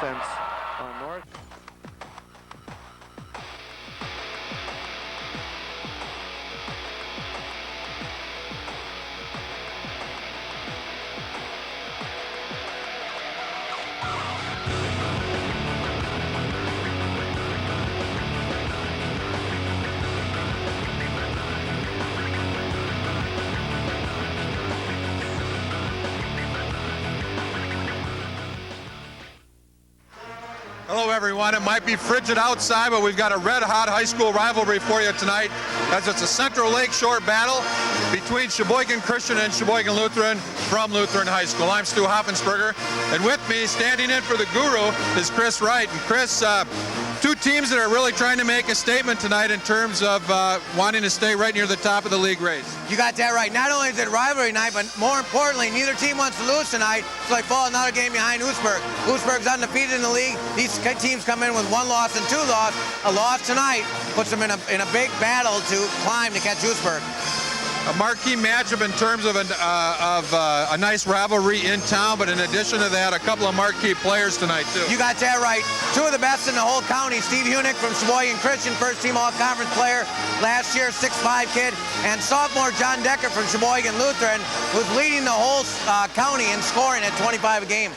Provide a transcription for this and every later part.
offense on North. Hello everyone, it might be frigid outside, but we've got a red-hot high school rivalry for you tonight, as it's a Central Lakeshore battle between Sheboygan Christian and Sheboygan Lutheran from Lutheran High School. I'm Stu Hoffensberger, and with me, standing in for the guru, is Chris Wright. And Chris, two teams that are really trying to make a statement tonight in terms of wanting to stay right near the top of the league race. You got that right. Not only is it rivalry night, but more importantly, neither team wants to lose tonight, so they fall another game behind Oostburg. Oostburg's undefeated in the league. These teams come in with 1 loss and 2 losses. A loss tonight puts them in a big battle to climb to catch Oostburg. A marquee matchup in terms of a nice rivalry in town, but in addition to that, a couple of marquee players tonight, too. You got that right. 2 of the best in the whole county. Steve Hunick from Sheboygan Christian, first-team all-conference player last year, 6'5" kid, and sophomore John Decker from Sheboygan Lutheran, who's leading the whole county in scoring at 25 a game.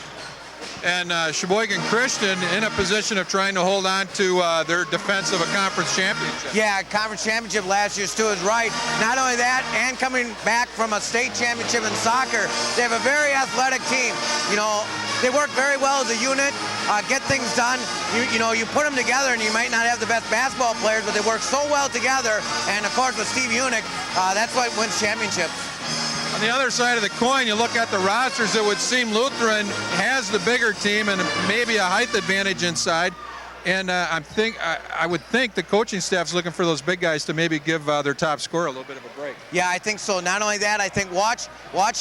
And Sheboygan Christian in a position of trying to hold on to their defense of a conference championship. Yeah, conference championship last year, Stu is right. Not only that, and coming back from a state championship in soccer, they have a very athletic team. You know, they work very well as a unit, get things done. You know, you put them together and you might not have the best basketball players, but they work so well together. And of course with Steve Hunick, that's what wins championships. On the other side of the coin, you look at the rosters, it would seem Lutheran has the bigger team and maybe a height advantage inside. And I would think the coaching staff's looking for those big guys to maybe give their top scorer a little bit of a break. Yeah, I think so. Not only that, I think watch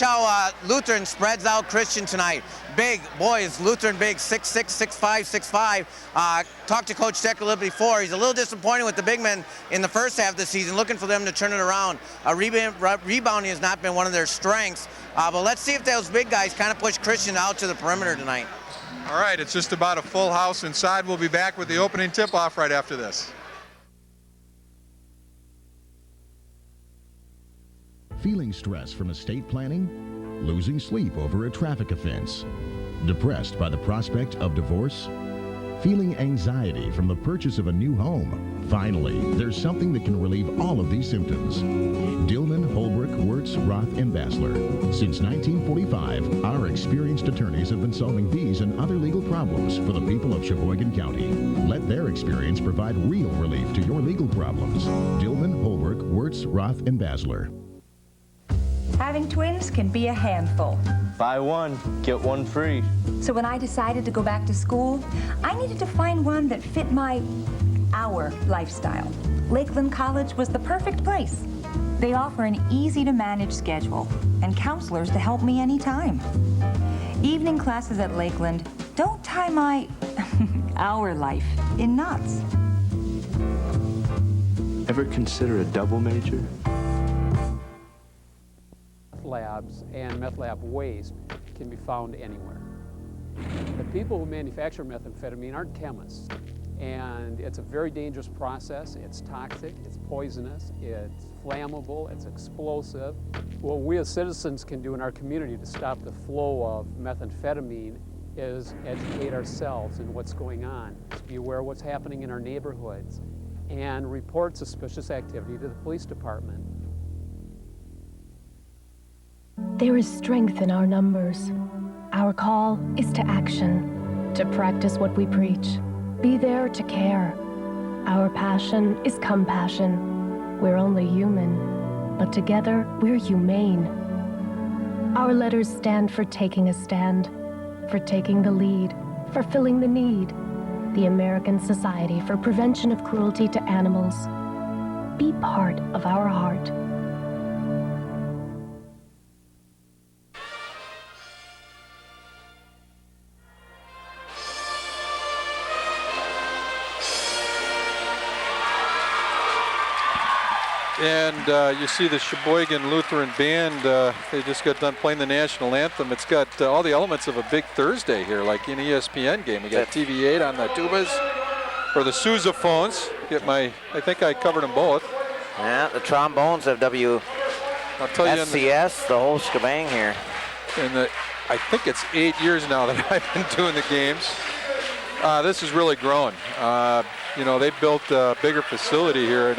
how Lutheran spreads out Christian tonight. Big, boy, is Lutheran big, 6'6", 6'5", 6'5". Talked to Coach Decker a little before. He's a little disappointed with the big men in the first half of the season, looking for them to turn it around. Rebounding has not been one of their strengths, but let's see if those big guys kind of push Christian out to the perimeter tonight. All right, it's just about a full house inside. We'll be back with the opening tip-off right after this. Feeling stress from estate planning? Losing sleep over a traffic offense? Depressed by the prospect of divorce? Feeling anxiety from the purchase of a new home? Finally, there's something that can relieve all of these symptoms. Dillman, Holbrook, Wirtz, Roth, and Basler. Since 1945, our experienced attorneys have been solving these and other legal problems for the people of Sheboygan County. Let their experience provide real relief to your legal problems. Dillman, Holbrook, Wirtz, Roth, and Basler. Having twins can be a handful. Buy one, get one free. So when I decided to go back to school, I needed to find one that fit our lifestyle. Lakeland College was the perfect place. They offer an easy-to-manage schedule and counselors to help me anytime. Evening classes at Lakeland don't tie our life in knots. Ever consider a double major? Labs and meth lab waste can be found anywhere. The people who manufacture methamphetamine aren't chemists, and it's a very dangerous process. It's toxic, it's poisonous, it's flammable, it's explosive. What we as citizens can do in our community to stop the flow of methamphetamine is educate ourselves in what's going on, to be aware of what's happening in our neighborhoods, and report suspicious activity to the police department. There is strength in our numbers. Our call is to action, to practice what we preach. Be there to care. Our passion is compassion. We're only human, but together we're humane. Our letters stand for taking a stand, for taking the lead, for filling the need. The American Society for Prevention of Cruelty to Animals. Be part of our heart. And you see the Sheboygan Lutheran Band, they just got done playing the national anthem. It's got all the elements of a big Thursday here, like an ESPN game. We got TV8 on the tubas, or the sousaphones. I think I covered them both. Yeah, the trombones of I'll tell you, WSCS, the whole shebang here. And I think it's 8 years now that I've been doing the games. This is really growing. You know, they built a bigger facility here, and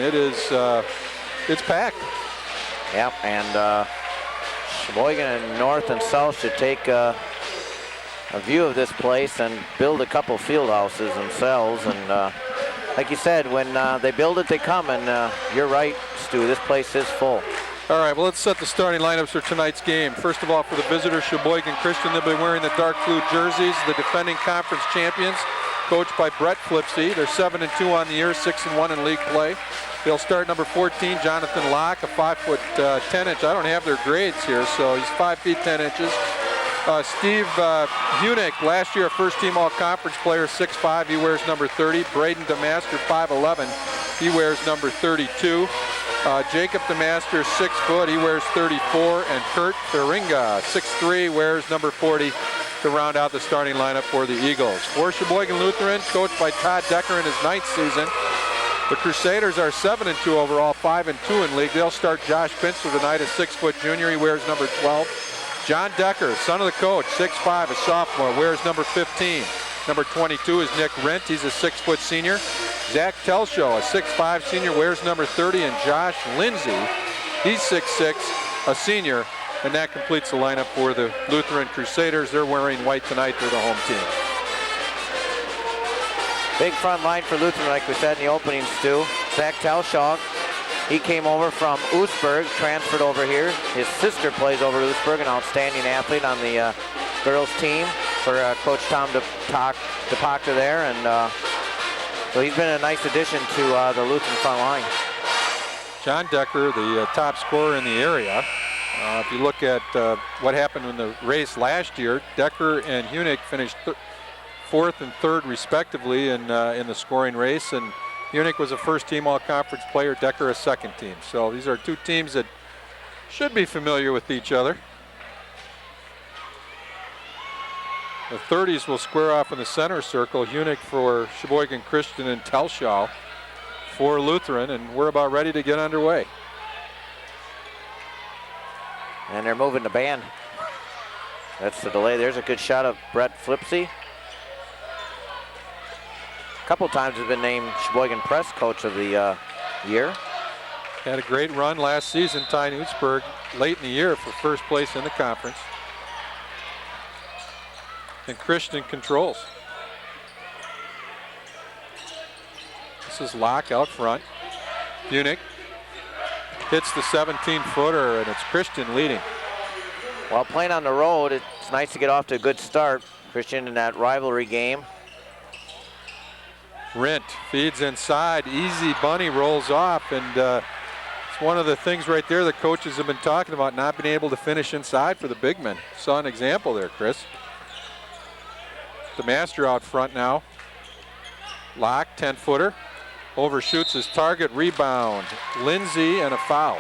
it's packed. Yep, and Sheboygan and North and South should take a view of this place and build a couple field houses themselves. And like you said, when they build it, they come. And you're right, Stu, this place is full. All right, well, let's set the starting lineups for tonight's game. First of all, for the visitors, Sheboygan Christian, they'll be wearing the dark blue jerseys, the defending conference champions, coached by Brett Flipsy. They're 7-2 on the year, 6-1 in league play. They'll start number 14, Jonathan Locke, a 5'10". I don't have their grades here, so he's 5 feet 10 inches. Steve Hunick, last year a first-team all-conference player, 6'5", he wears number 30. Braden DeMaster, 5'11", he wears number 32. Jacob DeMaster, 6 foot, he wears 34. And Kurt Thuringa, 6'3", wears number 40 to round out the starting lineup for the Eagles. For Sheboygan Lutheran, coached by Todd Decker in his 9th season. The Crusaders are 7-2 overall, 5-2 in league. They'll start Josh Pinsler tonight, a 6-foot junior, he wears number 12. John Decker, son of the coach, 6'5", a sophomore, wears number 15. Number 22 is Nick Rent, he's a 6-foot senior. Zach Telshaw, a 6'5" senior, wears number 30, and Josh Lindsay, he's 6'6", a senior, and that completes the lineup for the Lutheran Crusaders. They're wearing white tonight, they're the home team. Big front line for Lutheran, like we said in the opening, Stu. Zach Telshaw, he came over from Oostburg, transferred over here. His sister plays over Oostburg, an outstanding athlete on the girls team for Coach Tom DePacta there, and so he's been a nice addition to the Lutheran front line. John Decker, the top scorer in the area. If you look at what happened in the race last year, Decker and Hunick finished 4th and 3rd respectively in the scoring race, and Hunick was a first-team all-conference player, Decker a second team. So these are two teams that should be familiar with each other. The 30s will square off in the center circle. Hunick for Sheboygan Christian and Telshaw for Lutheran, and we're about ready to get underway. And they're moving the band. That's the delay. There's a good shot of Brett Flipsy. A couple times has been named Sheboygan Press Coach of the year. Had a great run last season, tying Oostburg late in the year for first place in the conference. And Christian controls. This is Locke out front. Hunick hits the 17-footer, and it's Christian leading. While playing on the road, it's nice to get off to a good start. Christian in that rivalry game. Rent feeds inside, easy bunny rolls off, and it's one of the things right there the coaches have been talking about, not being able to finish inside for the big men. Saw an example there, Chris. DeMaster out front now. Locke, 10-footer. Overshoots his target, rebound. Lindsay, and a foul.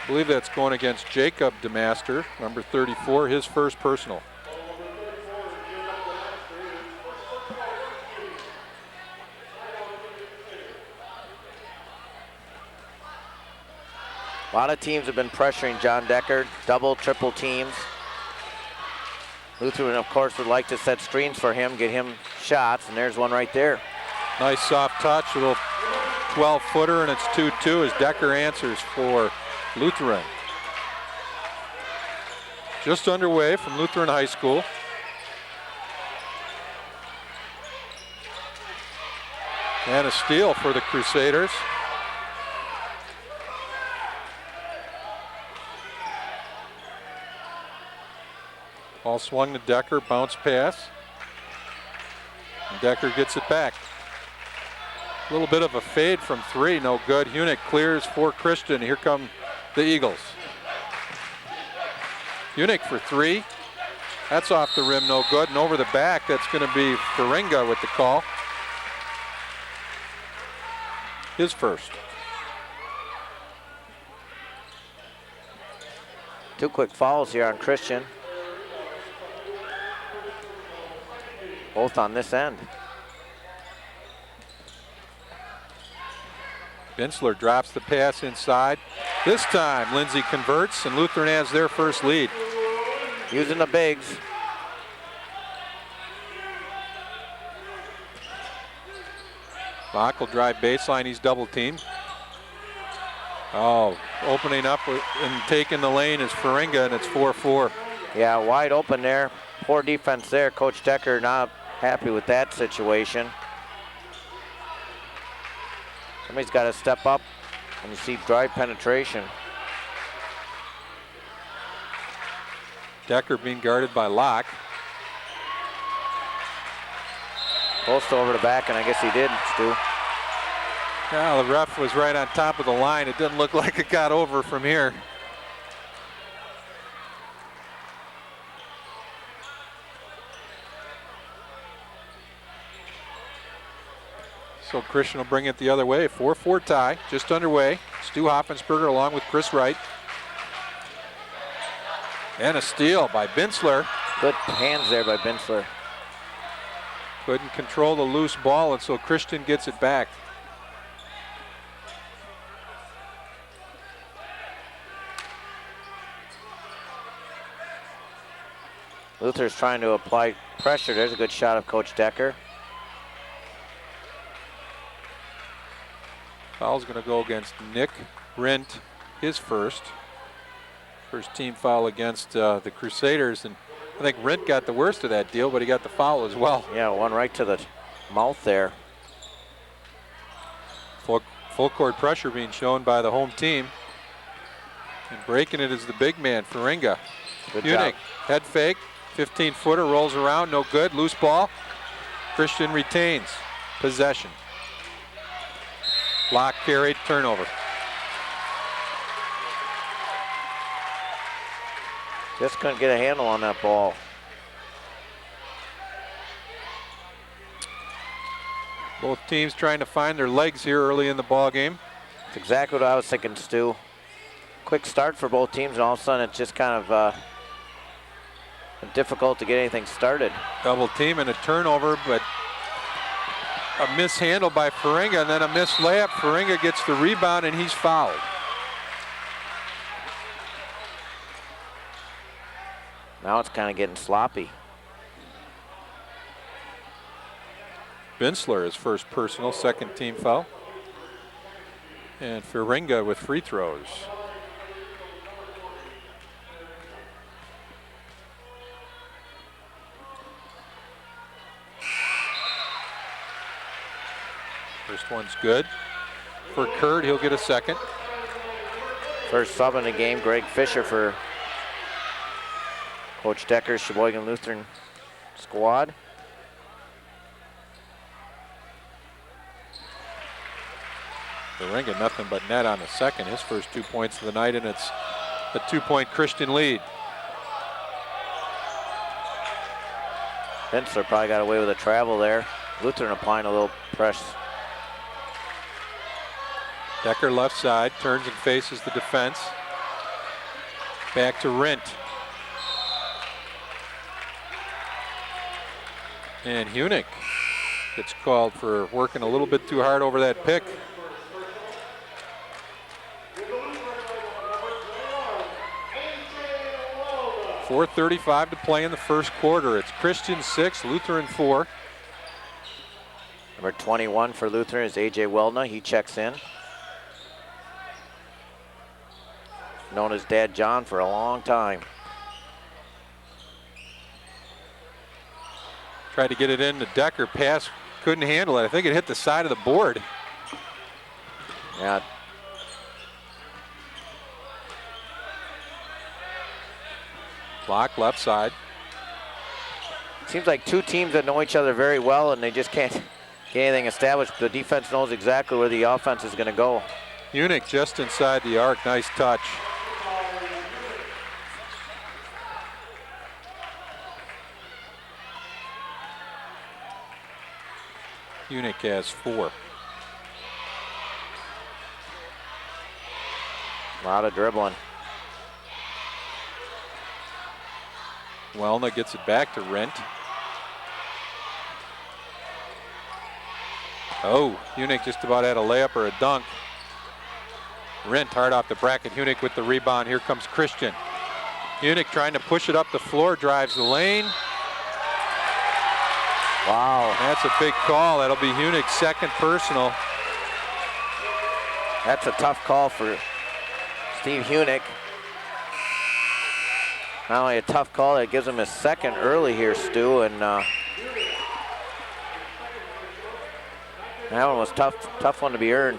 I believe that's going against Jacob DeMaster, number 34, his first personal. A lot of teams have been pressuring John Decker, double, triple teams. Lutheran, of course, would like to set screens for him, get him shots, and there's one right there. Nice soft touch, a little 12-footer, and it's 2-2 as Decker answers for Lutheran. Just underway from Lutheran High School. And a steal for the Crusaders. Ball swung to Decker, bounce pass. And Decker gets it back. A little bit of a fade from 3, no good. Hunick clears for Christian. Here come the Eagles. Hunick for 3. That's off the rim, no good. And over the back, that's going to be Thuringa with the call. His first. Two quick fouls here on Christian. Both on this end. Bensler drops the pass inside. This time, Lindsay converts, and Lutheran has their first lead. Using the bigs. Bach will drive baseline. He's double teamed. Oh, opening up and taking the lane is Faringa, and it's 4-4. Yeah, wide open there. Poor defense there. Coach Decker not happy with that situation. Somebody's got to step up, and you see drive penetration. Decker being guarded by Locke. Post over the back, and I guess he did, Stu. Yeah, the ref was right on top of the line. It didn't look like it got over from here. So Christian will bring it the other way. 4-4 tie, just underway. Stu Hoffensberger along with Chris Wright. And a steal by Bensler. Good hands there by Bensler. Couldn't control the loose ball, and so Christian gets it back. Luther's trying to apply pressure. There's a good shot of Coach Decker. Foul's going to go against Nick Rent, his first team foul against the Crusaders, and I think Rent got the worst of that deal, but he got the foul as well. Yeah, one right to the mouth there. Full court pressure being shown by the home team, and breaking it is the big man, Faringa. Good Unick, job. head fake, 15-footer, rolls around, no good, loose ball. Christian retains possession. Block carried, turnover. Just couldn't get a handle on that ball. Both teams trying to find their legs here early in the ball game. That's exactly what I was thinking, Stu. Quick start for both teams, and all of a sudden it's just kind of difficult to get anything started. Double team and a turnover, but a mishandle by Faringa, and then a missed layup. Faringa gets the rebound, and he's fouled. Now it's kind of getting sloppy. Bensler, his first personal, second team foul. And Faringa with free throws. First one's good. For Kurt, he'll get a second. First sub in the game, Greg Fisher for Coach Decker's Sheboygan Lutheran squad. Faringa nothing but net on the second. His first 2 points of the night, and it's a 2-point Christian lead. Bensler probably got away with a travel there. Lutheran applying a little press. Decker left side, turns and faces the defense. Back to Rent. And Hunick gets called for working a little bit too hard over that pick. .4:35 to play in the first quarter. It's Christian 6, Lutheran 4. Number 21 for Lutheran is A.J. Weldna. He checks in. Known as Dad John for a long time. Tried to get it in to Decker. Pass, couldn't handle it. I think it hit the side of the board. Yeah. Block left side. Seems like two teams that know each other very well, and they just can't get anything established. The defense knows exactly where the offense is going to go. Hunick just inside the arc. Nice touch. Hunick has 4. A lot of dribbling. Welna gets it back to Rent. Oh, Hunick just about had a layup or a dunk. Rent hard off the bracket. Hunick with the rebound. Here comes Christian. Hunick trying to push it up the floor, drives the lane. Wow. That's a big call. That'll be Hunick's second personal. That's a tough call for Steve Hunick. Not only a tough call, it gives him his second early here, Stu, and that one was tough one to be earned.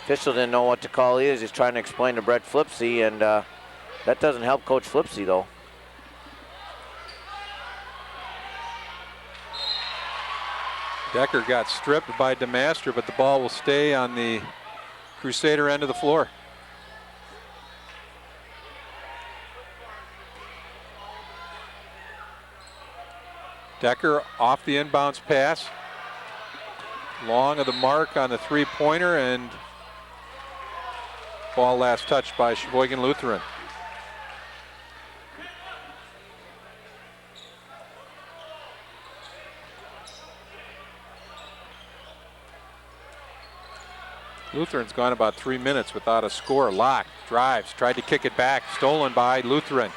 Official didn't know what to call either. He's trying to explain to Brett Flipsy, and that doesn't help Coach Flipsy, though. Decker got stripped by DeMaster, but the ball will stay on the Crusader end of the floor. Decker off the inbounds pass. Long of the mark on the three-pointer, and ball last touched by Sheboygan Lutheran. Lutheran's gone about 3 minutes without a score. Locke drives, tried to kick it back, stolen by Lutheran.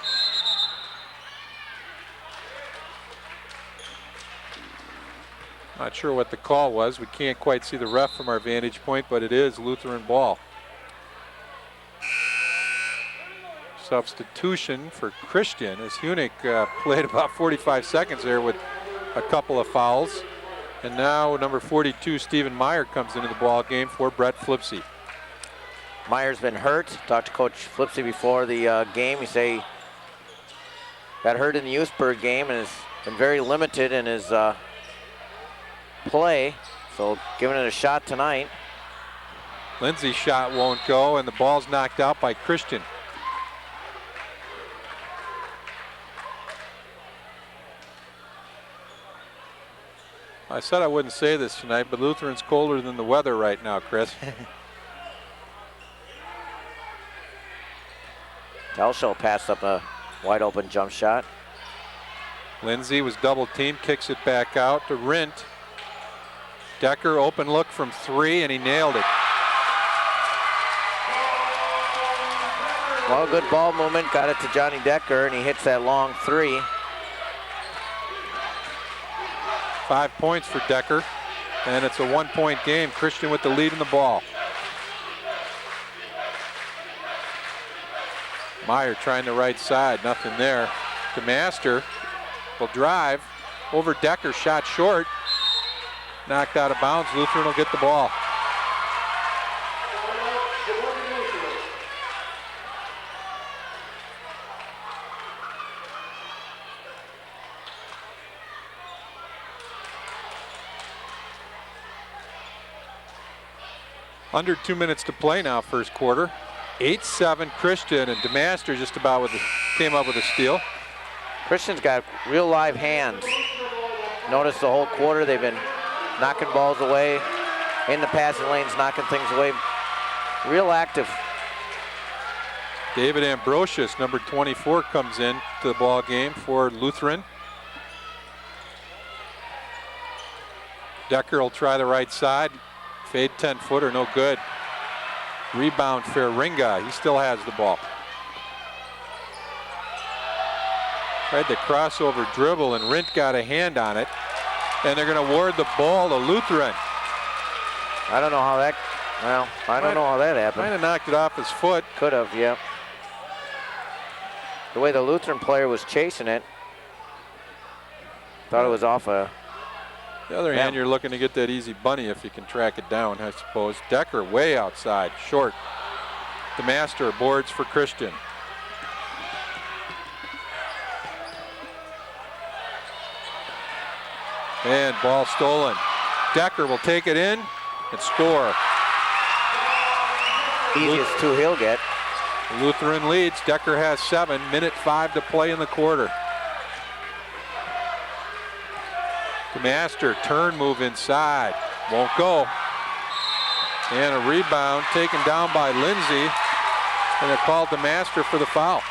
Not sure what the call was. We can't quite see the ref from our vantage point, but it is Lutheran ball. Substitution for Christian as Hunick played about 45 seconds there with a couple of fouls. And now number 42, Stephen Meyer, comes into the ball game for Brett Flipsy. Meyer's been hurt. Talked to Coach Flipsy before the game. He say got hurt in the Useburg game and has been very limited in his play. So giving it a shot tonight. Lindsay's shot won't go, and the ball's knocked out by Christian. I said I wouldn't say this tonight, but Lutheran's colder than the weather right now, Chris. Telshaw passed up a wide open jump shot. Lindsay was double teamed, kicks it back out to Rint. Decker, open look from three, and he nailed it. Well, good ball movement, got it to Johnny Decker, and he hits that long three. 5 points for Decker, and it's a 1 point game. Christian with the lead in the ball. Meyer trying the right side, nothing there. DeMaster will drive over Decker, shot short. Knocked out of bounds. Lutheran will get the ball. Under 2 minutes to play now, first quarter. 8-7 Christian, and DeMaster just about came up with a steal. Christian's got real live hands. Notice the whole quarter they've been knocking balls away, in the passing lanes, knocking things away. Real active. David Ambrosius, number 24, comes in to the ball game for Lutheran. Decker will try the right side. Fade 10-footer, no good. Rebound Faringa, he still has the ball. Tried the crossover dribble, and Rint got a hand on it. And they're going to award the ball to Lutheran. I don't know how that, well, I don't know how that happened. Kind of knocked it off his foot. Could have, yeah. The way the Lutheran player was chasing it, thought it was off a... The other hand, you're looking to get that easy bunny if you can track it down, I suppose. Decker way outside, short. DeMaster boards for Christian. And ball stolen. Decker will take it in and score. Easiest two he'll get. Lutheran leads. Decker has 7. Minute 5 to play in the quarter. DeMaster, turn move inside. Won't go. And a rebound taken down by Lindsay. And they called DeMaster for the foul.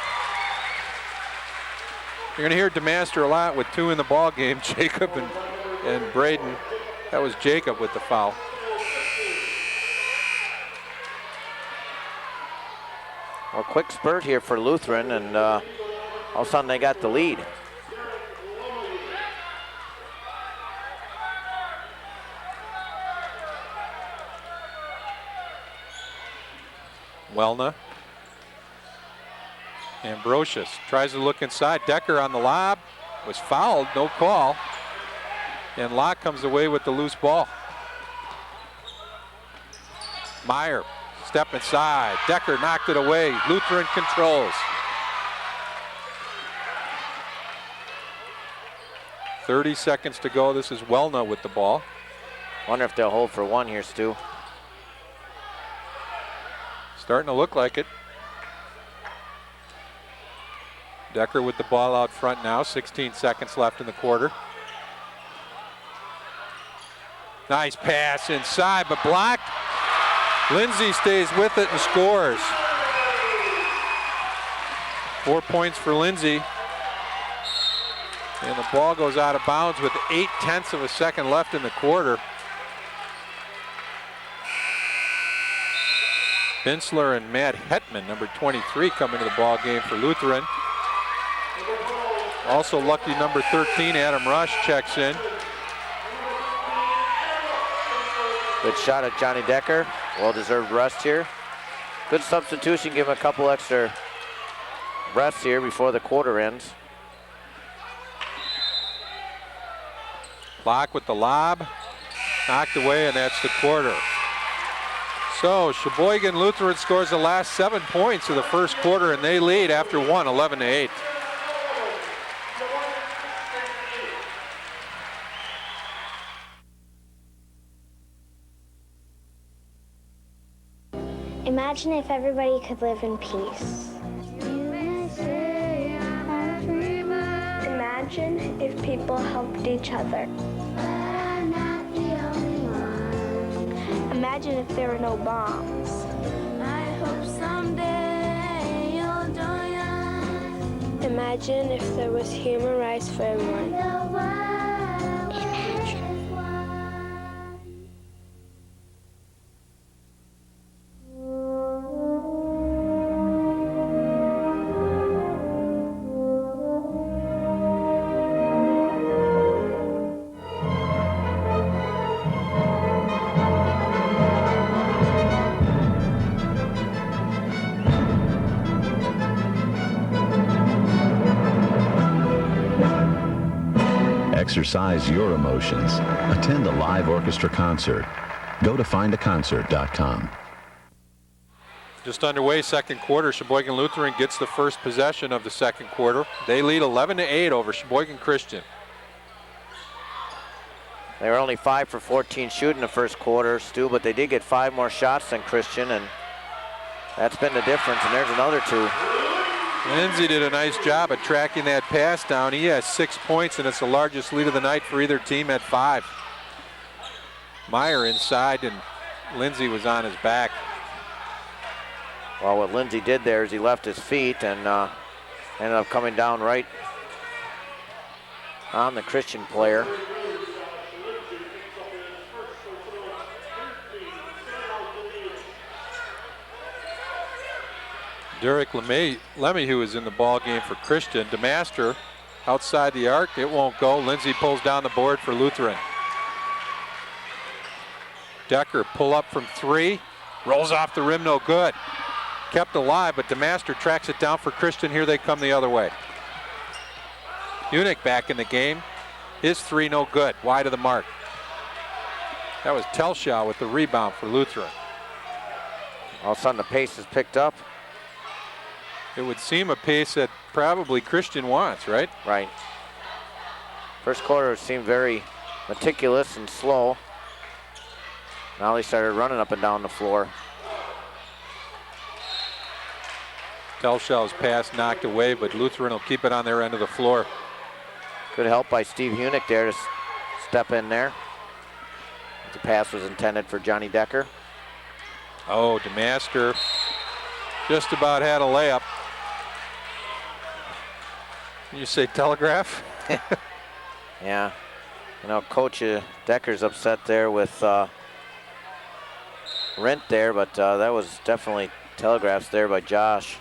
You're going to hear DeMaster a lot with 2 in the ball game, Jacob and Braden. That was Jacob with the foul. Well, quick spurt here for Lutheran, and all of a sudden they got the lead. Welna. Ambrosius tries to look inside. Decker on the lob. Was fouled, no call. And Locke comes away with the loose ball. Meyer, step inside. Decker knocked it away. Lutheran controls. 30 seconds to go. This is Welna with the ball. Wonder if they'll hold for 1 here, Stu. Starting to look like it. Decker with the ball out front now. 16 seconds left in the quarter. Nice pass inside, but blocked. Lindsay stays with it and scores. 4 points for Lindsay. And the ball goes out of bounds with 0.8 of a second left in the quarter. Binsler and Matt Hetman, number 23, come into the ball game for Lutheran. Also lucky number 13, Adam Rush, checks in. Good shot at Johnny Decker. Well-deserved rest here. Good substitution, give him a couple extra rests here before the quarter ends. Block with the lob. Knocked away, and that's the quarter. So Sheboygan Lutheran scores the last 7 points of the first quarter, and they lead after 1, 11-8. Imagine if everybody could live in peace. Imagine if people helped each other. Imagine if there were no bombs. I hope someday you'll join us. Imagine if there was human rights for everyone. Exercise your emotions. Attend a live orchestra concert. Go to findaconcert.com. Just underway, second quarter. Sheboygan Lutheran gets the first possession of the second quarter. They lead 11-8 over Sheboygan Christian. They were only 5 for 14 shooting the first quarter, Stu, but they did get 5 more shots than Christian, and that's been the difference, and there's another 2. Lindsay did a nice job at tracking that pass down. He has 6 points, and it's the largest lead of the night for either team at 5. Meyer inside, and Lindsay was on his back. Well, what Lindsay did there is he left his feet and ended up coming down right on the Christian player. Derek Lemieux is in the ball game for Christian. DeMaster outside the arc, it won't go. Lindsay pulls down the board for Lutheran. Decker pull up from 3, rolls off the rim, no good. Kept alive, but DeMaster tracks it down for Christian. Here they come the other way. Unick back in the game. His 3 no good, wide of the mark. That was Telshaw with the rebound for Lutheran. All of a sudden the pace is picked up. It would seem a pace that probably Christian wants, right? Right. First quarter seemed very meticulous and slow. Now they started running up and down the floor. Telshaw's pass knocked away, but Lutheran will keep it on their end of the floor. Good help by Steve Unick there to step in there. The pass was intended for Johnny Decker. Oh, DeMaster just about had a layup. You say telegraph? Yeah. You know, Coach Decker's upset there with Rent there, but that was definitely telegraphs there by Josh.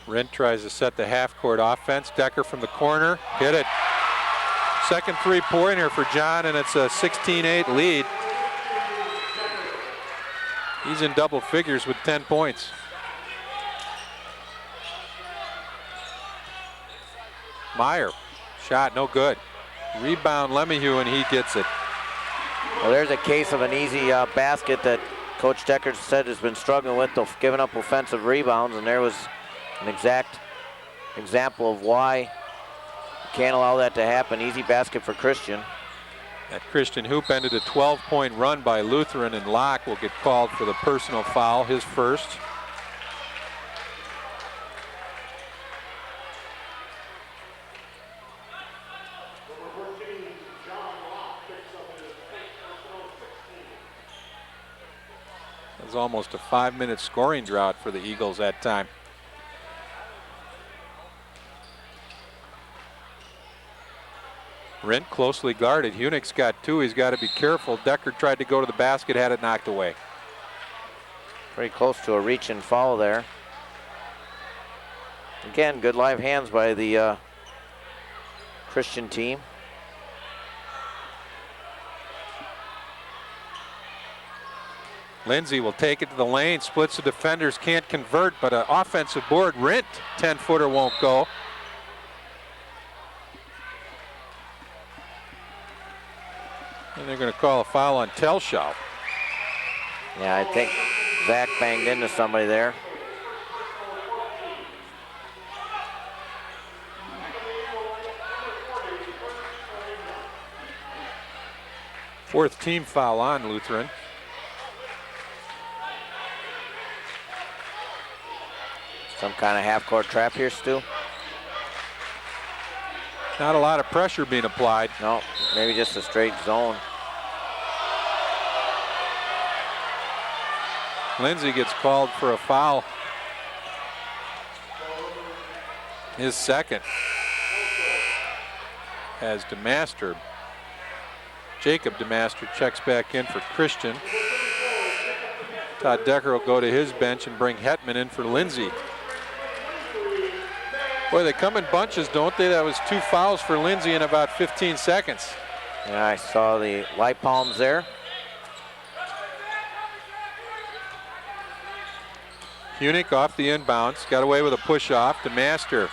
Rent tries to set the half-court offense. Decker from the corner, hit it. Second three-pointer for John, and it's a 16-8 lead. He's in double figures with 10 points. Meyer, shot no good. Rebound Lemieux, and he gets it. Well, there's a case of an easy basket that Coach Decker said has been struggling with, giving up offensive rebounds, and there was an exact example of why you can't allow that to happen. Easy basket for Christian. That Christian hoop ended a 12-point run by Lutheran, and Locke will get called for the personal foul, his first. It was almost a 5-minute scoring drought for the Eagles that time. Rent closely guarded. Hunick's got two. He's got to be careful. Decker tried to go to the basket, had it knocked away. Pretty close to a reach and foul there. Again, good live hands by the Christian team. Lindsay will take it to the lane, splits the defenders, can't convert, but an offensive board. Rent, 10-footer won't go. And they're going to call a foul on Telshaw. Yeah, I think Zach banged into somebody there. Fourth team foul on Lutheran. Some kind of half-court trap here, Stu? Not a lot of pressure being applied. No, maybe just a straight zone. Lindsay gets called for a foul. His second. As DeMaster, Jacob DeMaster checks back in for Christian. Todd Decker will go to his bench and bring Hetman in for Lindsay. Boy, they come in bunches, don't they? That was 2 fouls for Lindsay in about 15 seconds. Yeah, I saw the light palms there. Hunick off the inbounds, got away with a push-off. DeMaster,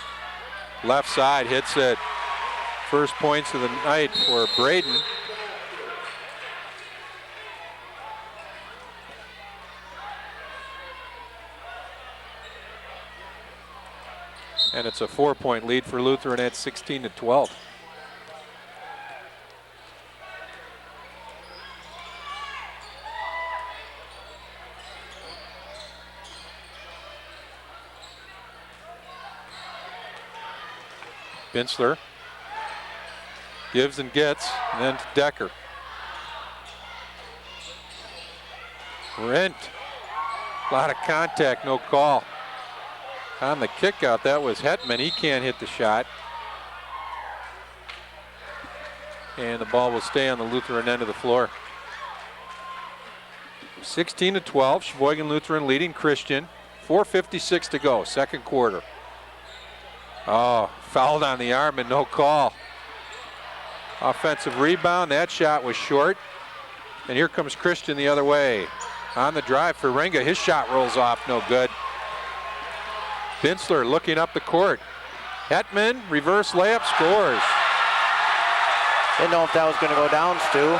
left side, hits it. First points of the night for Braden. And it's a 4-point lead for Lutheran at 16-12. Bintzler gives and gets, and then to Decker. Rent, a lot of contact, no call. On the kick out, that was Hetman. He can't hit the shot. And the ball will stay on the Lutheran end of the floor. 16-12, Sheboygan Lutheran leading Christian. 4:56 to go, second quarter. Oh, fouled on the arm and no call. Offensive rebound, that shot was short. And here comes Christian the other way. On the drive for Ringa, his shot rolls off, no good. Bintzler looking up the court. Hetman, reverse layup, scores. Didn't know if that was going to go down, Stu.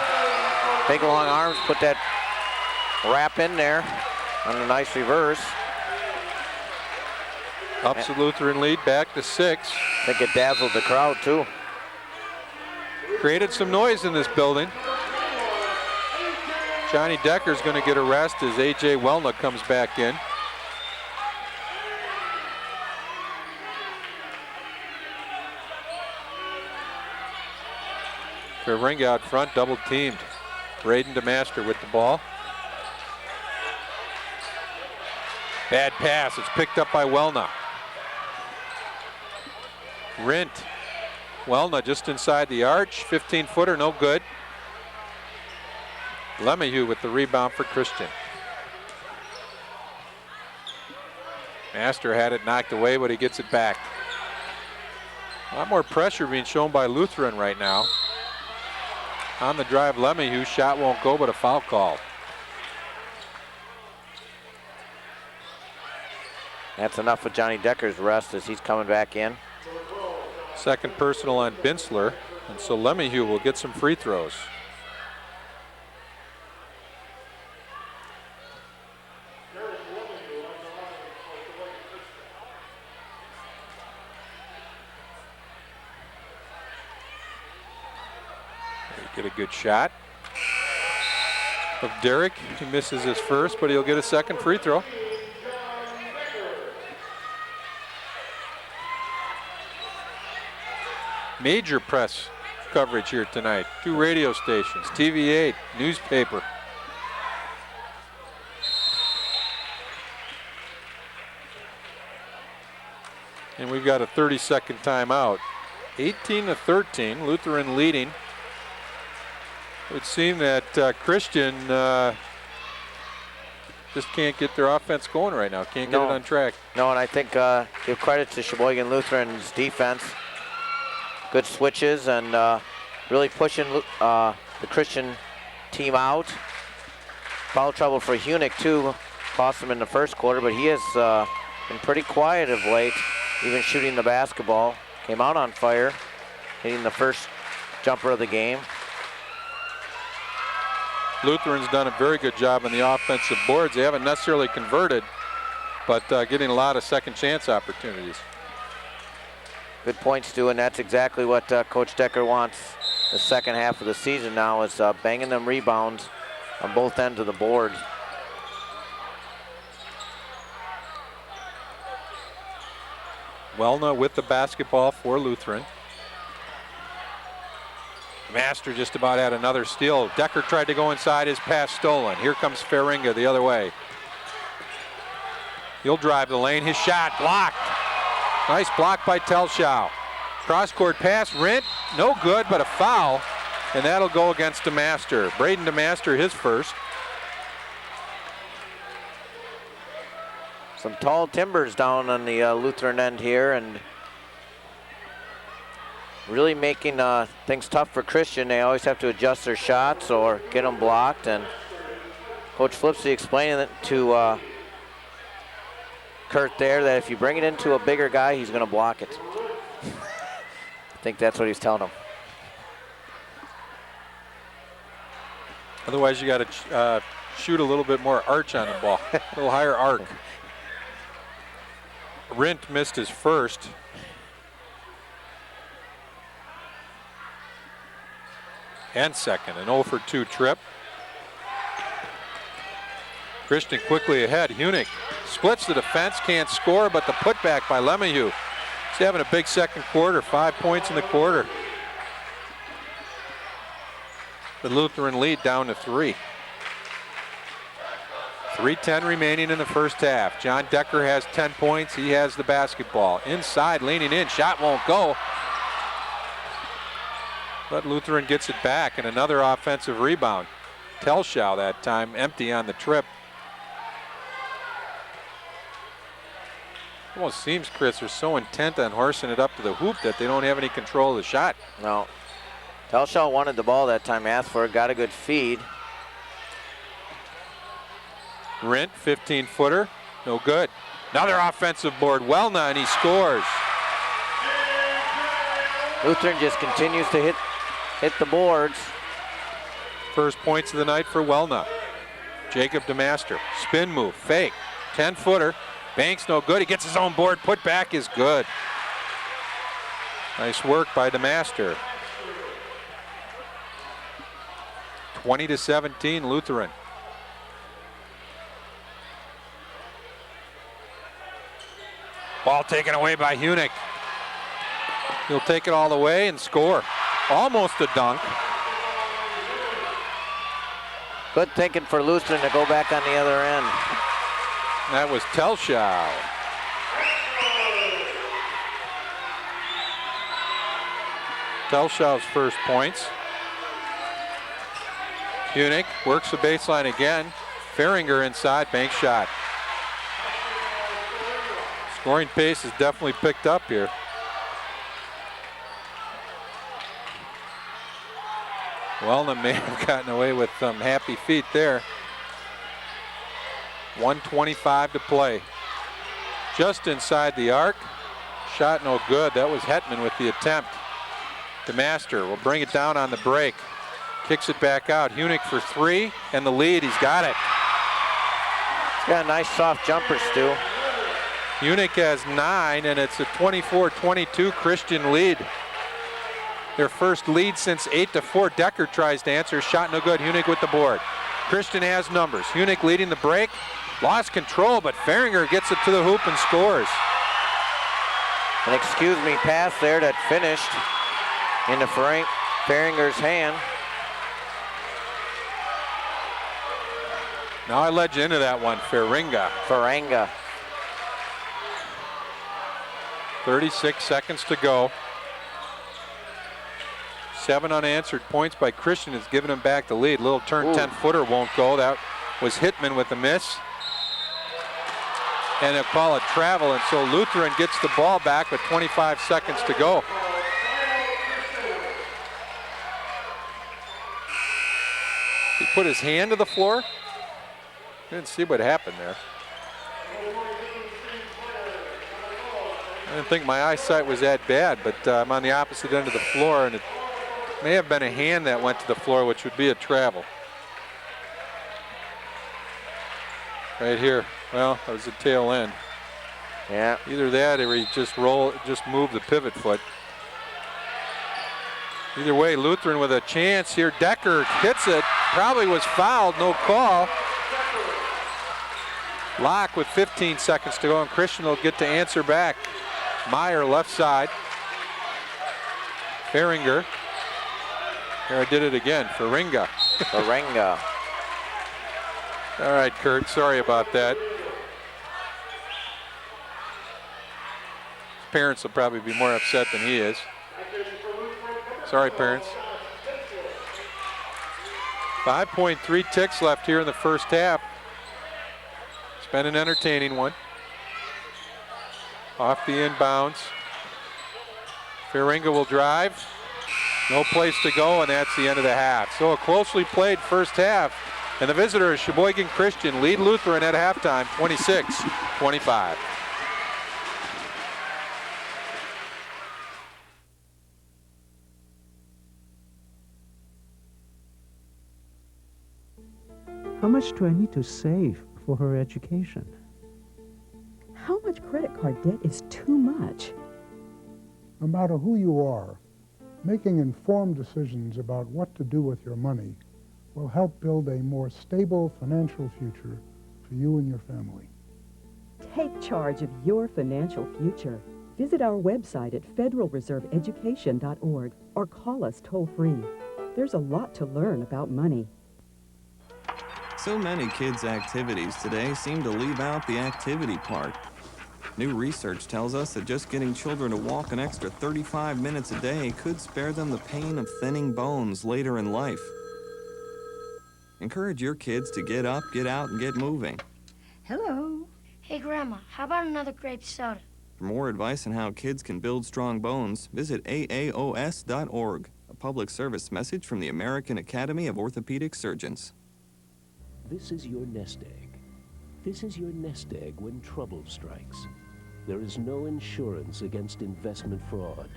Big long arms, put that wrap in there on a nice reverse. Ups the Lutheran lead, back to 6. I think it dazzled the crowd, too. Created some noise in this building. Johnny Decker's going to get a rest as A.J. Welna comes back in. Ring out front, double teamed. Braden DeMaster with the ball. Bad pass. It's picked up by Welna. Rint. Welna just inside the arch. 15-footer, no good. Lemieux with the rebound for Christian. Master had it knocked away, but he gets it back. A lot more pressure being shown by Lutheran right now. On the drive, Lemieux, shot won't go, but a foul call. That's enough of Johnny Decker's rest as he's coming back in. Second personal on Binsler, and so Lemieux will get some free throws. Get a good shot of Derek. He misses his first, but he'll get a second free throw. Major press coverage here tonight. 2 radio stations, TV8, newspaper. And we've got a 30-second timeout. 18-13, Lutheran leading. It would seem that Christian just can't get their offense going right now. Can't get it on track. No, and I think give credit to Sheboygan Lutheran's defense. Good switches and really pushing the Christian team out. Foul trouble for Hunick too. Cost him in the first quarter, but he has been pretty quiet of late, even shooting the basketball. Came out on fire, hitting the first jumper of the game. Lutheran's done a very good job on the offensive boards. They haven't necessarily converted, but getting a lot of second chance opportunities. Good point, Stu, and that's exactly what Coach Decker wants the second half of the season now, is banging them rebounds on both ends of the board. Welna with the basketball for Lutheran. Master just about had another steal. Decker tried to go inside, his pass stolen. Here comes Faringa the other way. He'll drive the lane, his shot blocked. Nice block by Telschow. Cross-court pass, Rint, no good, but a foul, and that'll go against DeMaster. Braden DeMaster, his first. Some tall timbers down on the Lutheran end here, and really making things tough for Christian. They always have to adjust their shots or get them blocked, and Coach Flipsy explaining it to Kurt there that if you bring it into a bigger guy, he's going to block it. I think that's what he's telling him. Otherwise, you got to shoot a little bit more arch on the ball, a little higher arc. Rint missed his first. And second, an 0 for 2 trip. Christian quickly ahead. Hunick splits the defense, can't score, but the putback by Lemieux. He's having a big second quarter, 5 points in the quarter. The Lutheran lead down to 3. 3:10 remaining in the first half. John Decker has 10 points. He has the basketball. Inside, leaning in, shot won't go. But Lutheran gets it back, and another offensive rebound. Telschow that time, empty on the trip. Almost seems, Chris, are so intent on horsing it up to the hoop that they don't have any control of the shot. No. Telschow wanted the ball that time, asked for it, got a good feed. Rint, 15-footer, no good. Another offensive board, Welna, and he scores. Lutheran just continues to hit the boards. First points of the night for Welna. Jacob DeMaster, spin move, fake, 10-footer. Banks no good, he gets his own board, put back is good. Nice work by DeMaster. 20-17 Lutheran. Ball taken away by Hunick. He'll take it all the way and score. Almost a dunk. Good thinking for Lutheran to go back on the other end. That was Telschow. Telschow's first points. Hunick works the baseline again. Fehringer inside, bank shot. Scoring pace has definitely picked up here. Wellman may have gotten away with some happy feet there. 1:25 to play. Just inside the arc. Shot no good. That was Hetman with the attempt. DeMaster will bring it down on the break. Kicks it back out. Hunick for three, and the lead. He's got it. He's got a nice soft jumper, Stu. Hunick has 9, and it's a 24-22 Christian lead. Their first lead since 8-4. Decker tries to answer. Shot no good. Hunick with the board. Christian has numbers. Hunick leading the break. Lost control, but Fehringer gets it to the hoop and scores. An excuse me pass there that finished into Fehringer's hand. Now I led you into that one, Fehringer. 36 seconds to go. 7 unanswered points by Christian has given him back the lead. Little turn 10-footer won't go. That was Hitman with the miss. And they'll call it travel, and so Lutheran gets the ball back with 25 seconds to go. He put his hand to the floor. Didn't see what happened there. I didn't think my eyesight was that bad, but I'm on the opposite end of the floor, and it may have been a hand that went to the floor, which would be a travel. Right here. Well, that was the tail end. Yeah. Either that or he just moved the pivot foot. Either way, Lutheran with a chance here. Decker hits it. Probably was fouled. No call. Locke with 15 seconds to go, and Christian will get to answer back. Meyer left side. Fehringer. Here I did it again. Fehringer. All right, Kurt. Sorry about that. His parents will probably be more upset than he is. Sorry, parents. 5.3 ticks left here in the first half. It's been an entertaining one. Off the inbounds. Fehringer will drive. No place to go, and that's the end of the half. So a closely played first half. And the visitor is Sheboygan Christian. Lead Lutheran at halftime, 26-25. How much do I need to save for her education? How much credit card debt is too much? No matter who you are, making informed decisions about what to do with your money will help build a more stable financial future for you and your family. Take charge of your financial future. Visit our website at federalreserveeducation.org or call us toll-free. There's a lot to learn about money. So many kids' activities today seem to leave out the activity part. New research tells us that just getting children to walk an extra 35 minutes a day could spare them the pain of thinning bones later in life. Encourage your kids to get up, get out, and get moving. Hello. Hey, Grandma, how about another grape soda? For more advice on how kids can build strong bones, visit AAOS.org, a public service message from the American Academy of Orthopedic Surgeons. This is your nest egg. This is your nest egg when trouble strikes. There is no insurance against investment fraud.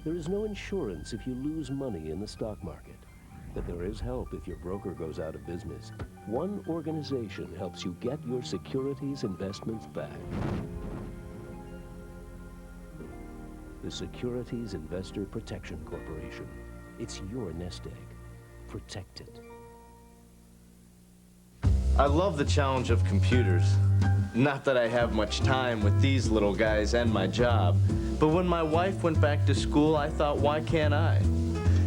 There is no insurance if you lose money in the stock market. But there is help if your broker goes out of business. One organization helps you get your securities investments back. The Securities Investor Protection Corporation. It's your nest egg. Protect it. I love the challenge of computers. Not that I have much time with these little guys and my job, but when my wife went back to school, I thought, why can't I?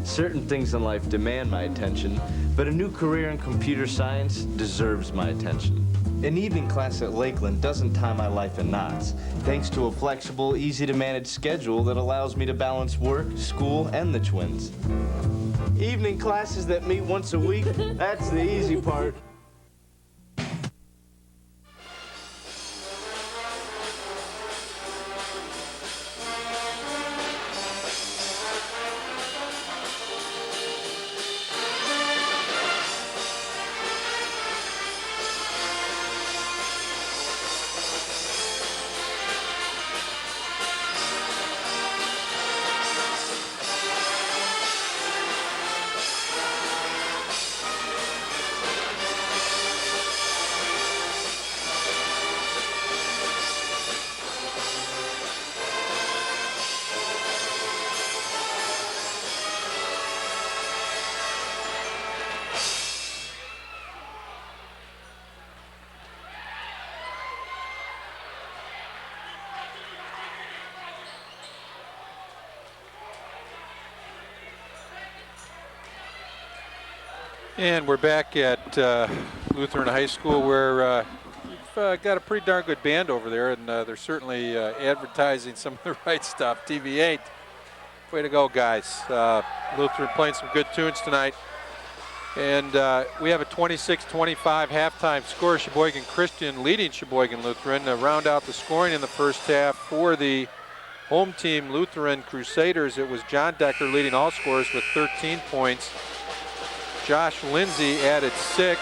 Certain things in life demand my attention, but a new career in computer science deserves my attention. An evening class at Lakeland doesn't tie my life in knots, thanks to a flexible, easy-to-manage schedule that allows me to balance work, school, and the twins. Evening classes that meet once a week, that's the easy part. And we're back at Lutheran High School, where we've got a pretty darn good band over there, and they're certainly advertising some of the right stuff. TV8, way to go, guys. Lutheran playing some good tunes tonight. And we have a 26-25 halftime score. Sheboygan Christian leading Sheboygan Lutheran. Round out the scoring in the first half for the home team, Lutheran Crusaders. It was John Decker leading all scorers with 13 points. Josh Lindsay added 6.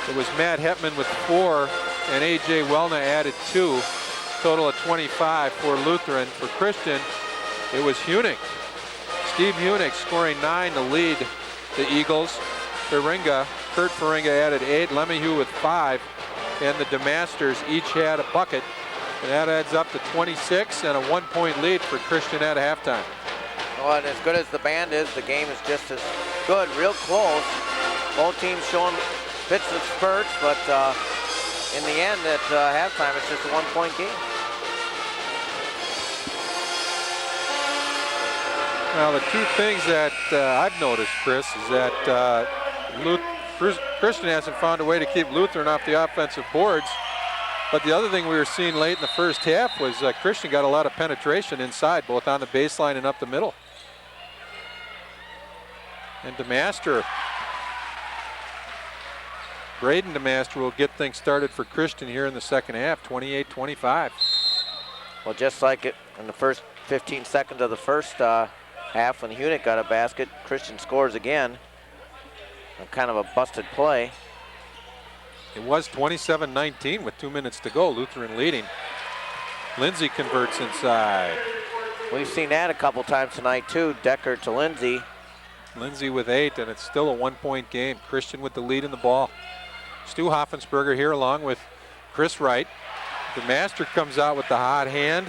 It was Matt Hetman with 4, and A.J. Welna added 2. Total of 25 for Lutheran. For Christian, it was Hunick. Steve Hunick scoring 9 to lead the Eagles. Kurt Feringa added 8. Lemieux with 5. And the DeMasters each had a bucket. And that adds up to 26 and a 1-point lead for Christian at halftime. Well, and as good as the band is, the game is just as good, real close. Both teams showing bits of spurts, but in the end at halftime, it's just a 1-point game. Well, the two things that I've noticed, Chris, is that Christian hasn't found a way to keep Lutheran off the offensive boards. But the other thing we were seeing late in the first half was Christian got a lot of penetration inside, both on the baseline and up the middle. And DeMaster, Braden DeMaster, will get things started for Christian here in the second half, 28-25. Well, just like it in the first 15 seconds of the first half, when Hunick got a basket, Christian scores again. Kind of a busted play. It was 27-19 with 2 minutes to go. Lutheran leading. Lindsay converts inside. We've seen that a couple times tonight too. Decker to Lindsay. Lindsay with 8, and it's still a 1-point game. Christian with the lead in the ball. Stu Hoffensberger here along with Chris Wright. The master comes out with the hot hand.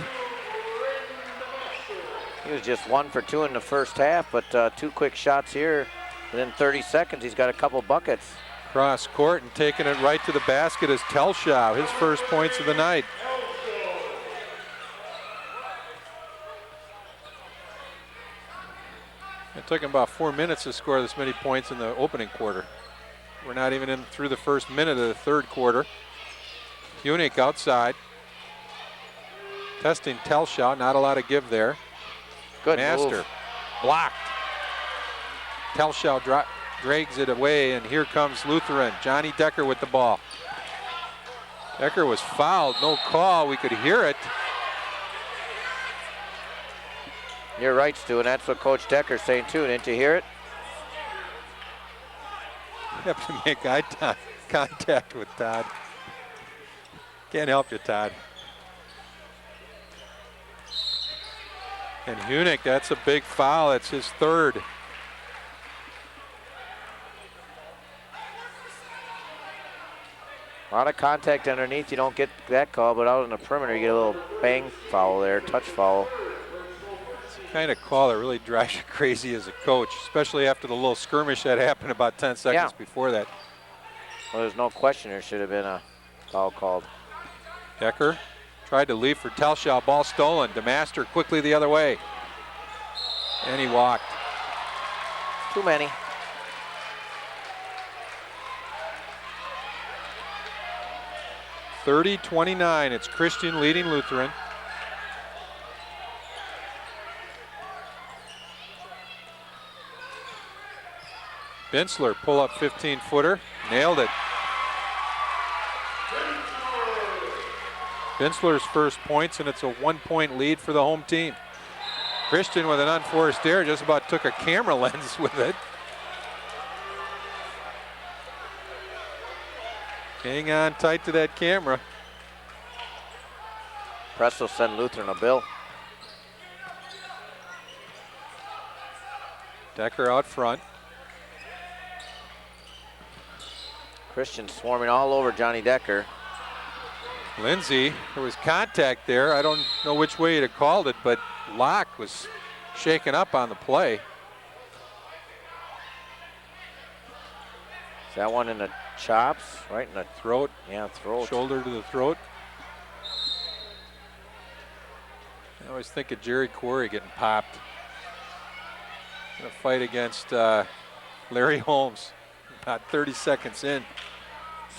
He was just 1 for 2 in the first half, but 2 quick shots here. Within 30 seconds, he's got a couple buckets. Cross court and taking it right to the basket is Telshaw, his first points of the night. It took him about 4 minutes to score this many points in the opening quarter. We're not even in through the first minute of the third quarter. Hunick outside. Testing Telshaw, not a lot of give there. Good Master move. Blocked. Telshaw drags it away, and here comes Lutheran. Johnny Decker with the ball. Decker was fouled, no call, we could hear it. You're right, Stu, and that's what Coach Decker's saying too. Didn't you hear it? You have to make eye contact with Todd. Can't help you, Todd. And Hunick, that's a big foul. It's his third. A lot of contact underneath. You don't get that call, but out on the perimeter, you get a little bang foul there, touch foul. Kind of call that really drives you crazy as a coach, especially after the little skirmish that happened about 10 seconds before that. Well, there's no question there should have been a foul called. Decker tried to leave for Telshaw, ball stolen. DeMaster quickly the other way. And he walked. Too many. 30-29. It's Christian leading Lutheran. Bensler, pull-up 15-footer, nailed it. Bensler's first points, and it's a 1-point lead for the home team. Christian with an unforced error, just about took a camera lens with it. Hang on tight to that camera. Press will send Lutheran a bill. Decker out front. Christian swarming all over Johnny Decker. Lindsay, there was contact there. I don't know which way he'd have called it, but Locke was shaken up on the play. Is that one in the chops? Right in the throat? Yeah, throat. Shoulder to the throat. I always think of Jerry Quarry getting popped in a fight against Larry Holmes about 30 seconds in.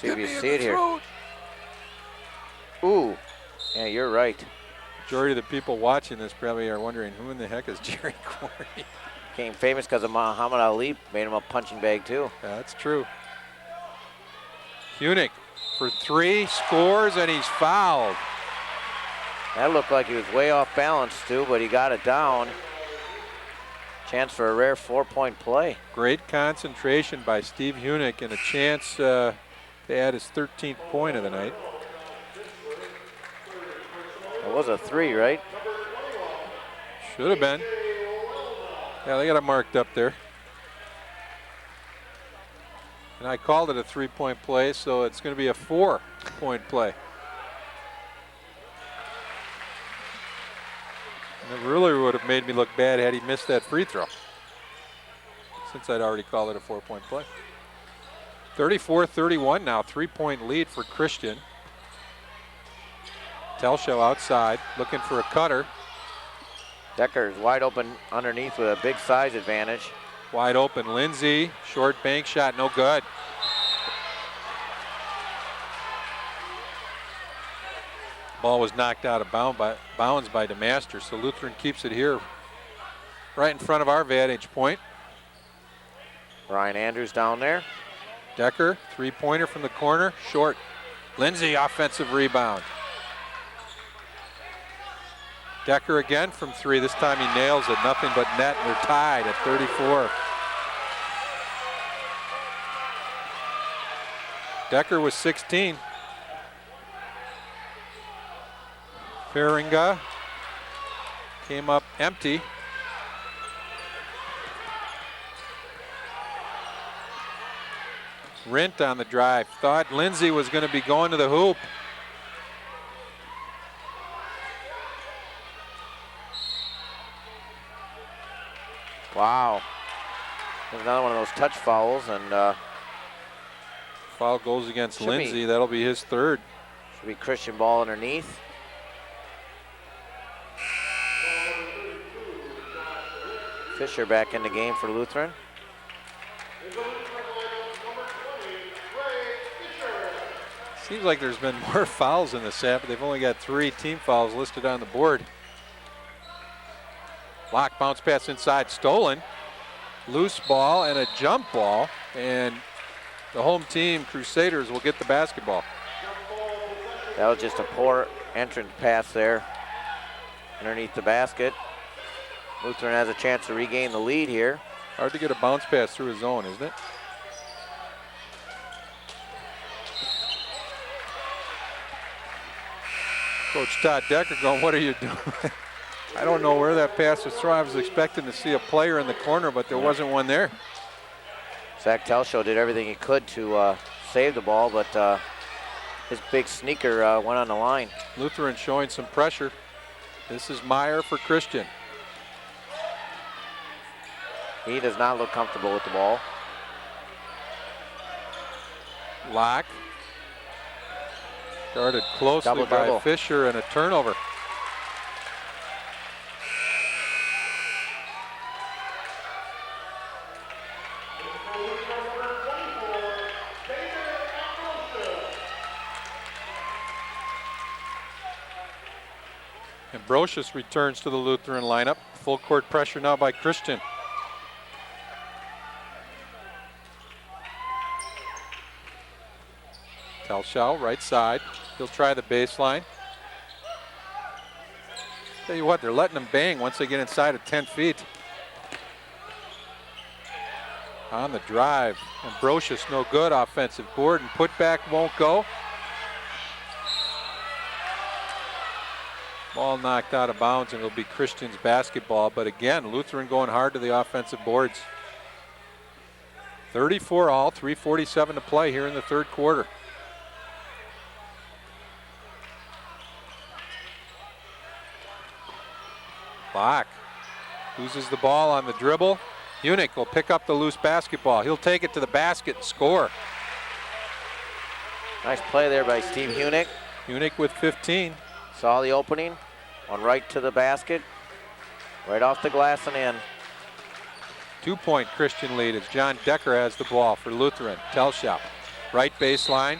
See if you see it here. Ooh, yeah, you're right. Majority of the people watching this probably are wondering who in the heck is Jerry Quarry. Became famous because of Muhammad Ali, made him a punching bag too. Yeah, that's true. Hunick for 3, scores, and he's fouled. That looked like he was way off balance too, but he got it down. Chance for a rare 4-point play. Great concentration by Steve Hunick and a chance to add his 13th point of the night. It was a 3, right? Should have been. Yeah, they got it marked up there. And I called it a 3-point play, so it's going to be a 4-point play. And it really would have made me look bad had he missed that free throw, since I'd already called it a 4-point play. 34-31 now, 3-point lead for Christian. Telshow outside, looking for a cutter. Decker's wide open underneath with a big size advantage. Wide open, Lindsay, short bank shot, no good. Ball was knocked out of bounds by DeMaster, so Lutheran keeps it here right in front of our vantage point. Ryan Andrews down there. Decker, 3-pointer from the corner, short. Lindsay, offensive rebound. Decker again from 3. This time he nails it. Nothing but net, and they're tied at 34. Decker was 16. Faringa came up empty. Rint on the drive. Thought Lindsay was going to be going to the hoop. Wow. There's another one of those touch fouls, and foul goes against Lindsay. That'll be his 3rd. Should be Christian ball underneath. Fisher back in the game for Lutheran. Seems like there's been more fouls in this set, but they've only got 3 team fouls listed on the board. Locke bounce pass inside, stolen. Loose ball and a jump ball, and the home team, Crusaders, will get the basketball. That was just a poor entrance pass there underneath the basket. Lutheran has a chance to regain the lead here. Hard to get a bounce pass through his zone, isn't it? Coach Todd Decker going, what are you doing? I don't know where that pass was thrown. I was expecting to see a player in the corner, but there wasn't one there. Zach Telshow did everything he could to save the ball, but his big sneaker went on the line. Lutheran showing some pressure. This is Meyer for Christian. He does not look comfortable with the ball. Locke. Guarded closely by Fisher, and a turnover. Ambrosius returns to the Lutheran lineup. Full court pressure now by Christian. Telschow, right side. He'll try the baseline. Tell you what, they're letting them bang once they get inside of 10 feet. On the drive, Ambrosius no good. Offensive board and putback won't go. Ball knocked out of bounds, and it'll be Christian's basketball. But again, Lutheran going hard to the offensive boards. 34 all, 3:47 to play here in the third quarter. Bach loses the ball on the dribble. Hunick will pick up the loose basketball. He'll take it to the basket and score. Nice play there by Steve Hunick. Hunick with 15. Saw the opening, went right to the basket, right off the glass and in. 2-point Christian lead as John Decker has the ball for Lutheran. Telschow, right baseline.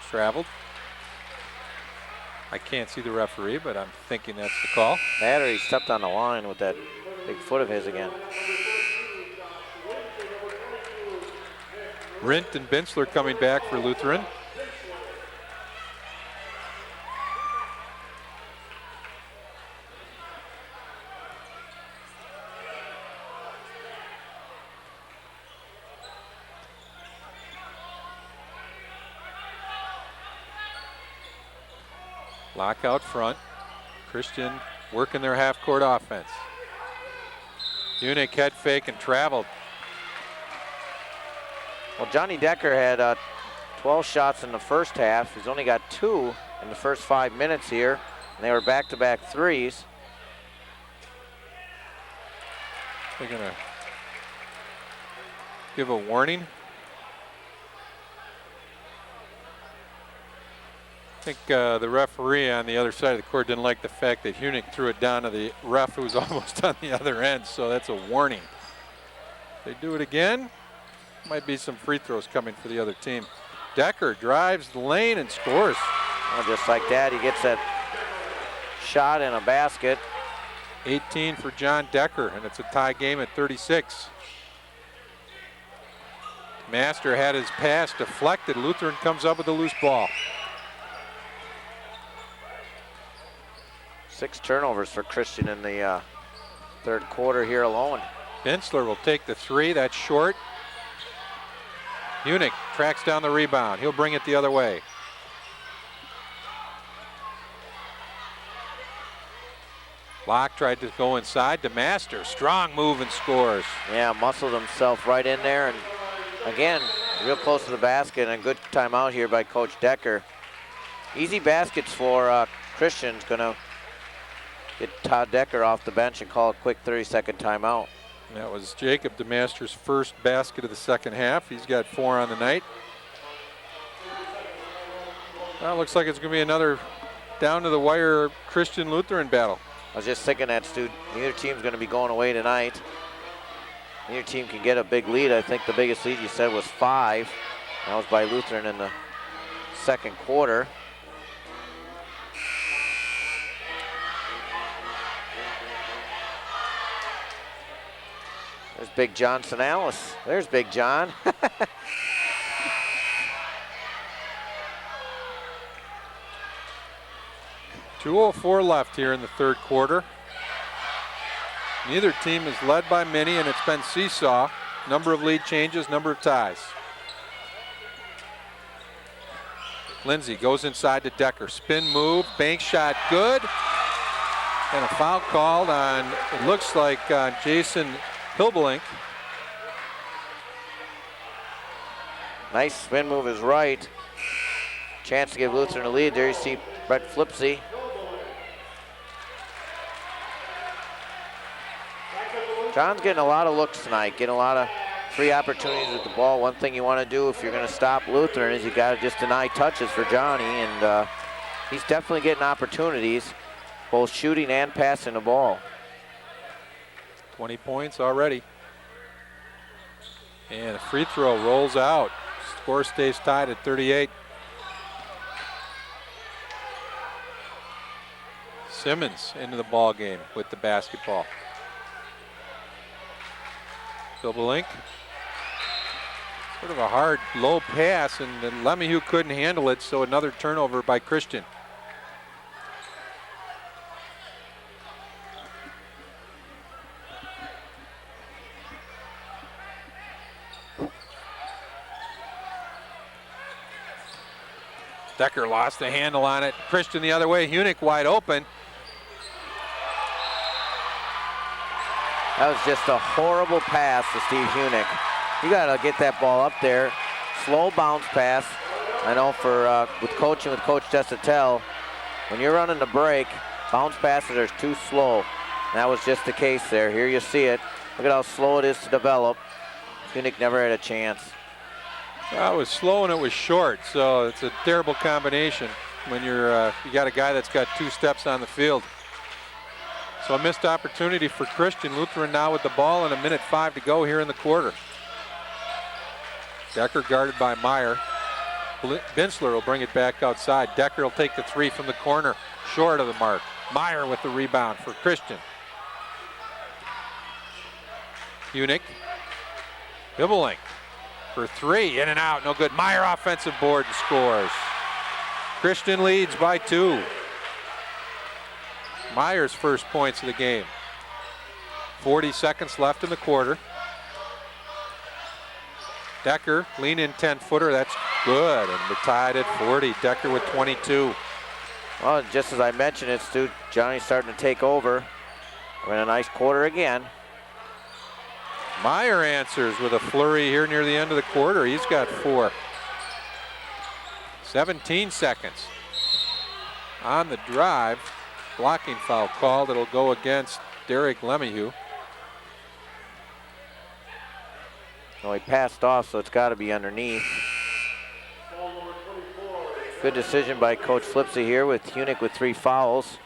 Traveled. I can't see the referee, but I'm thinking that's the call. That or he stepped on the line with that big foot of his again. Rint and Bensler coming back for Lutheran. Lock out front. Christian working their half-court offense. Hunick head fake and traveled. Well, Johnny Decker had 12 shots in the first half. He's only got 2 in the first 5 minutes here, and they were back-to-back threes. They're gonna give a warning. I think the referee on the other side of the court didn't like the fact that Hunick threw it down to the ref who was almost on the other end, so that's a warning. If they do it again, might be some free throws coming for the other team. Decker drives the lane and scores. Well, just like that, he gets that shot in a basket. 18 for John Decker, and it's a tie game at 36. Master had his pass deflected. Lutheran comes up with a loose ball. 6 turnovers for Christian in the third quarter here alone. Bensler will take the 3, that's short. Hunick tracks down the rebound. He'll bring it the other way. Locke tried to go inside to Master. Strong move and scores. Yeah, muscled himself right in there, and again, real close to the basket, and a good timeout here by Coach Decker. Easy baskets for Christian's gonna get Todd Decker off the bench and call a quick 30-second timeout. That was Jacob DeMaster's first basket of the second half. He's got 4 on the night. Well, looks like it's going to be another down-to-the-wire Christian Lutheran battle. I was just thinking that, Stu. Neither team's going to be going away tonight. Neither team can get a big lead. I think the biggest lead you said was 5. That was by Lutheran in the second quarter. There's Big Johnson Alice. There's Big John. .204 left here in the third quarter. Neither team is led by many, and it's been seesaw. Number of lead changes, number of ties. Lindsay goes inside to Decker. Spin move, bank shot good. And a foul called on, it looks like Jason Hilbelink. Nice spin move is right. Chance to give Lutheran a lead. There you see Brett Flipsy. John's getting a lot of looks tonight, getting a lot of free opportunities with the ball. One thing you want to do if you're going to stop Lutheran is you got to just deny touches for Johnny, and he's definitely getting opportunities, both shooting and passing the ball. 20 points already. And a free throw rolls out. Score stays tied at 38. Simmons into the ball game with the basketball. Bilbalink. Sort of a hard, low pass, and then Lemieux couldn't handle it, so another turnover by Christian. Decker lost the handle on it. Christian the other way. Hunick wide open. That was just a horrible pass to Steve Hunick. You got to get that ball up there. Slow bounce pass. I know for with coaching with Coach Desatel, when you're running the break, bounce passes are too slow. And that was just the case there. Here you see it. Look at how slow it is to develop. Hunick never had a chance. Well, it was slow and it was short, so it's a terrible combination when you're you got a guy that's got 2 steps on the field. So a missed opportunity for Christian. Lutheran now with the ball and 1:05 to go here in the quarter. Decker guarded by Meyer. Binsler will bring it back outside. Decker will take the 3 from the corner, short of the mark. Meyer with the rebound for Christian. Hunick. Bilbalink for 3, in and out, no good. Meyer offensive board and scores. Christian leads by 2. Meyer's first points of the game. 40 seconds left in the quarter. Decker, lean in 10-footer, that's good, and we're tied at 40. Decker with 22. Well, just as I mentioned it, Stu, Johnny's starting to take over. We're in a nice quarter again. Meyer answers with a flurry here near the end of the quarter. He's got 4. 17 seconds. On the drive, blocking foul called. It'll go against Derek Lemieux. Well, he passed off, so it's got to be underneath. Good decision by Coach Flipsy here with Hunick with 3 fouls.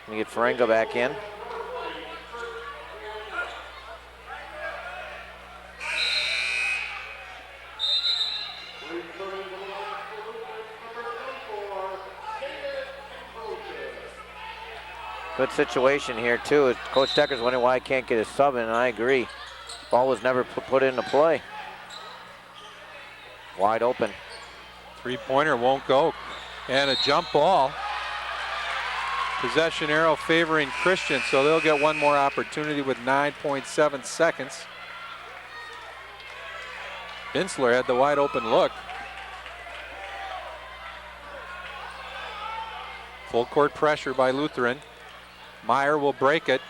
Gonna get Ferenga back in. Good situation here too. Coach Decker's wondering why he can't get his sub in, and I agree. Ball was never put into play. Wide open. 3-pointer won't go. And a jump ball. Possession arrow favoring Christian, so they'll get one more opportunity with 9.7 seconds. Binsler had the wide open look. Full court pressure by Lutheran. Meyer will break it.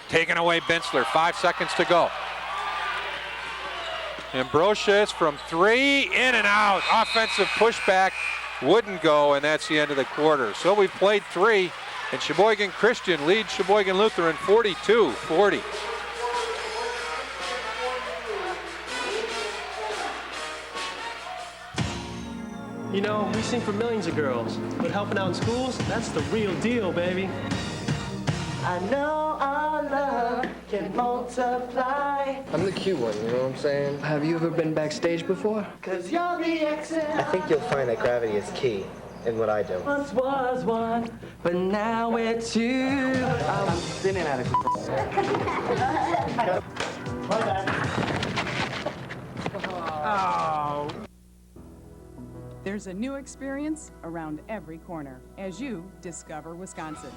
Taken away Binsler, 5 seconds to go. Ambrosius from 3, in and out. Offensive pushback wouldn't go, and that's the end of the quarter. So we've played 3, and Sheboygan Christian leads Sheboygan Lutheran 42-40. You know, we sing for millions of girls, but helping out in schools, that's the real deal, baby. I know our love can multiply. I'm the cute one, you know what I'm saying? Have you ever been backstage before? 'Cause you're the exit. I think you'll find that gravity is key in what I do. Once was one, but now we're 2. I'm spinning out of control. Oh. There's a new experience around every corner as you discover Wisconsin.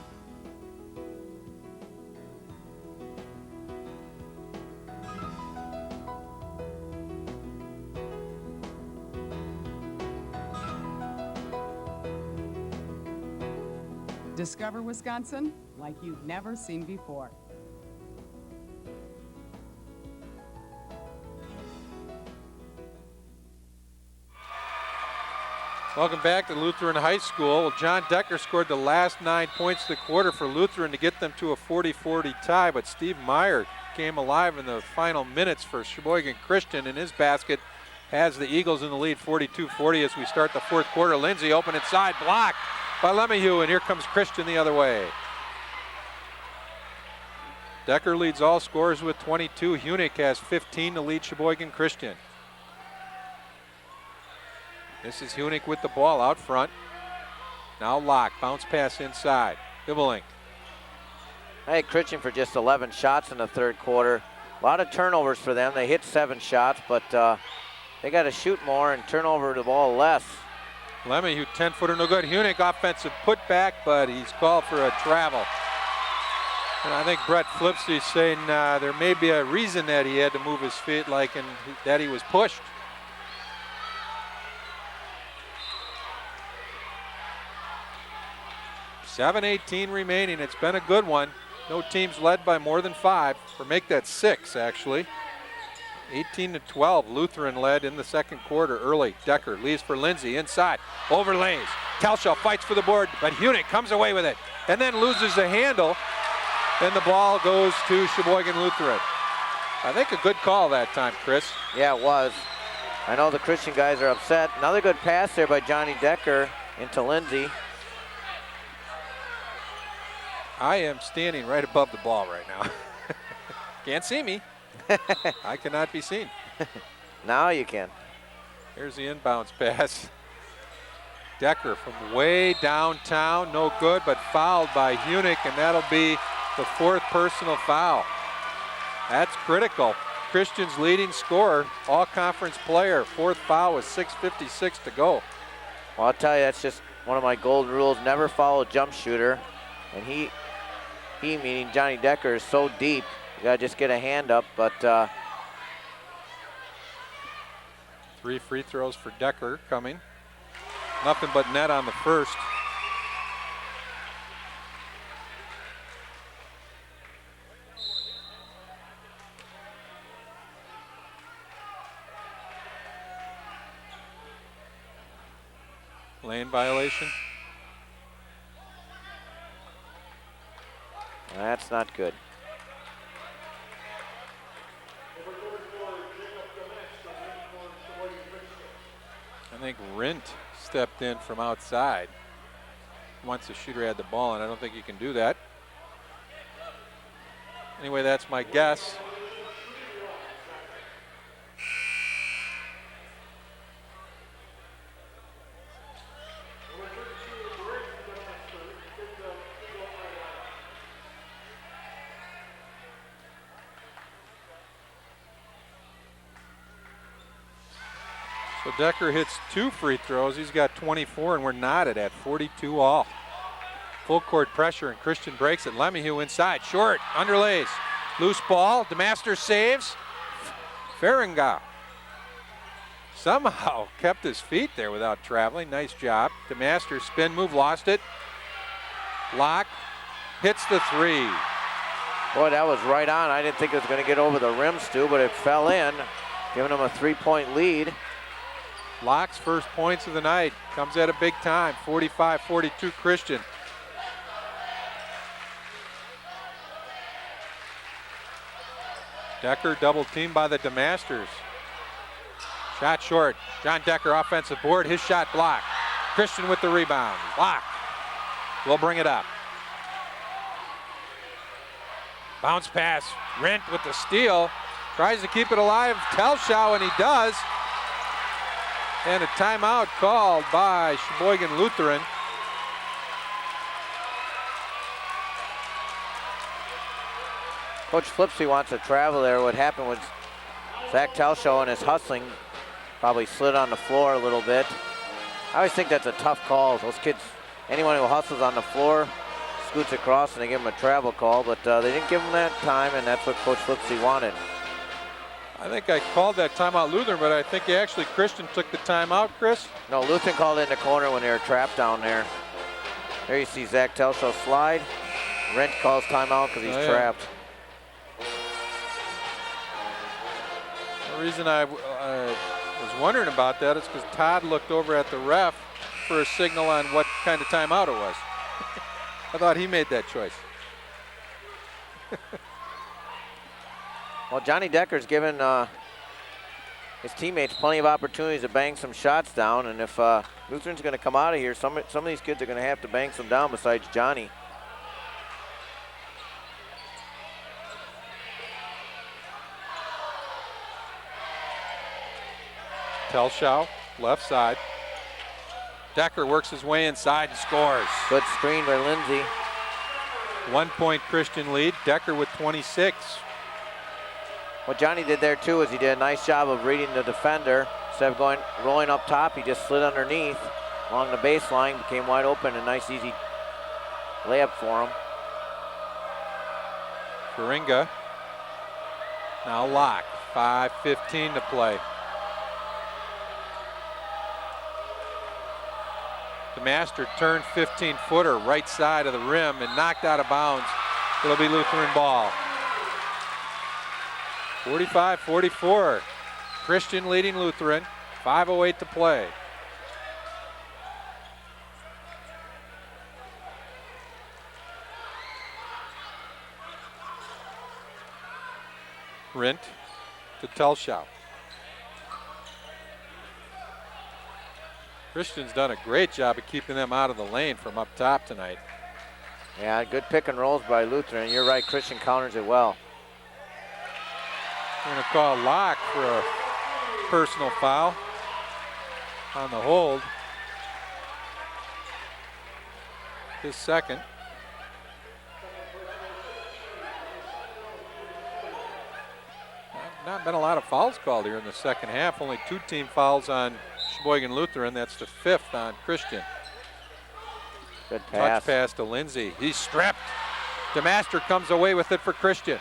Discover Wisconsin like you've never seen before. Welcome back to Lutheran High School. Well, John Decker scored the last 9 points of the quarter for Lutheran to get them to a 40-40 tie, but Steve Meyer came alive in the final minutes for Sheboygan Christian, and his basket has the Eagles in the lead 42-40 as we start the 4th quarter. Lindsay open inside, blocked by Lemieux, and here comes Christian the other way. Decker leads all scorers with 22. Hunick has 15 to lead Sheboygan Christian. This is Hunick with the ball out front. Now Locke, bounce pass inside. Dibbeling. I had Christian for just 11 shots in the third quarter. A lot of turnovers for them. They hit 7 shots, but they got to shoot more and turn over the ball less. Lemieux, 10-footer, no good. Hunick, offensive putback, but he's called for a travel. And I think Brett Flipsey's saying there may be a reason that he had to move his feet, like that he was pushed. .7:18 remaining. It's been a good one. No teams led by more than 5, or make that 6 actually. 18-12, Lutheran led in the second quarter early. Decker leaves for Lindsay inside, overlays. Telshaw fights for the board, but Hunick comes away with it and then loses the handle, and the ball goes to Sheboygan Lutheran. I think a good call that time, Chris. Yeah, it was. I know the Christian guys are upset. Another good pass there by Johnny Decker into Lindsay. I am standing right above the ball right now. Can't see me. I cannot be seen. Now you can. Here's the inbounds pass. Decker from way downtown, no good, but fouled by Hunick, and that'll be the 4th personal foul. That's critical. Christian's leading scorer, all-conference player. 4th foul with 6:56 to go. Well, I'll tell you, that's just one of my golden rules. Never foul a jump shooter. And he meaning Johnny Decker, is so deep. You gotta just get a hand up, but 3 free throws for Decker coming. Nothing but net on the first. Lane violation. That's not good. I think Rint stepped in from outside. Once the shooter had the ball, and I don't think you can do that. Anyway, that's my guess. So Decker hits 2 free throws. He's got 24, and we're knotted at 42 all. Full court pressure, and Christian breaks it. Lemieux inside, short, underlays. Loose ball, DeMaster saves. Farringa somehow kept his feet there without traveling. Nice job. DeMaster spin move, lost it. Locke hits the 3. Boy, that was right on. I didn't think it was going to get over the rim, Stu, but it fell in, giving him a 3-point lead. Locke's first points of the night. Comes at a big time. 45-42 Christian. Decker double teamed by the DeMasters. Shot short. John Decker offensive board. His shot blocked. Christian with the rebound. Blocked. We'll bring it up. Bounce pass. Rent with the steal. Tries to keep it alive. Telshaw, and he does. And a timeout called by Sheboygan Lutheran. Coach Flipsy wants to travel there. What happened was Zach Telshaw and his hustling probably slid on the floor a little bit. I always think that's a tough call. Those kids, anyone who hustles on the floor, scoots across and they give him a travel call, but they didn't give him that time, and that's what Coach Flipsy wanted. I think I called that timeout Lutheran, but I think actually Christian took the timeout, Chris. No, Lutheran called it in the corner when they were trapped down there. There you see Zach Telshaw slide. Rent calls timeout because he's trapped. The reason I was wondering about that is because Todd looked over at the ref for a signal on what kind of timeout it was. I thought he made that choice. Well, Johnny Decker's given his teammates plenty of opportunities to bang some shots down, and if Lutheran's going to come out of here, some of these kids are going to have to bang some down besides Johnny. Telshaw, left side. Decker works his way inside and scores. Good screen by Lindsay. 1 point Christian lead. Decker with 26. What Johnny did there too is he did a nice job of reading the defender. Instead of rolling up top, he just slid underneath along the baseline, became wide open, a nice easy layup for him. Faringa now locked, 5:15 to play. The Master turned 15-footer right side of the rim and knocked out of bounds. It'll be Lutheran ball. 45-44. Christian leading Lutheran. 5:08 to play. Rint to Telschow. Christian's done a great job of keeping them out of the lane from up top tonight. Yeah, good pick and rolls by Lutheran. You're right, Christian counters it well. We're going to call Locke for a personal foul on the hold. His second. Not been a lot of fouls called here in the second half. Only 2 team fouls on Sheboygan Lutheran. That's the 5th on Christian. Good pass. Touch pass to Lindsay. He's stripped. DeMaster comes away with it for Christian.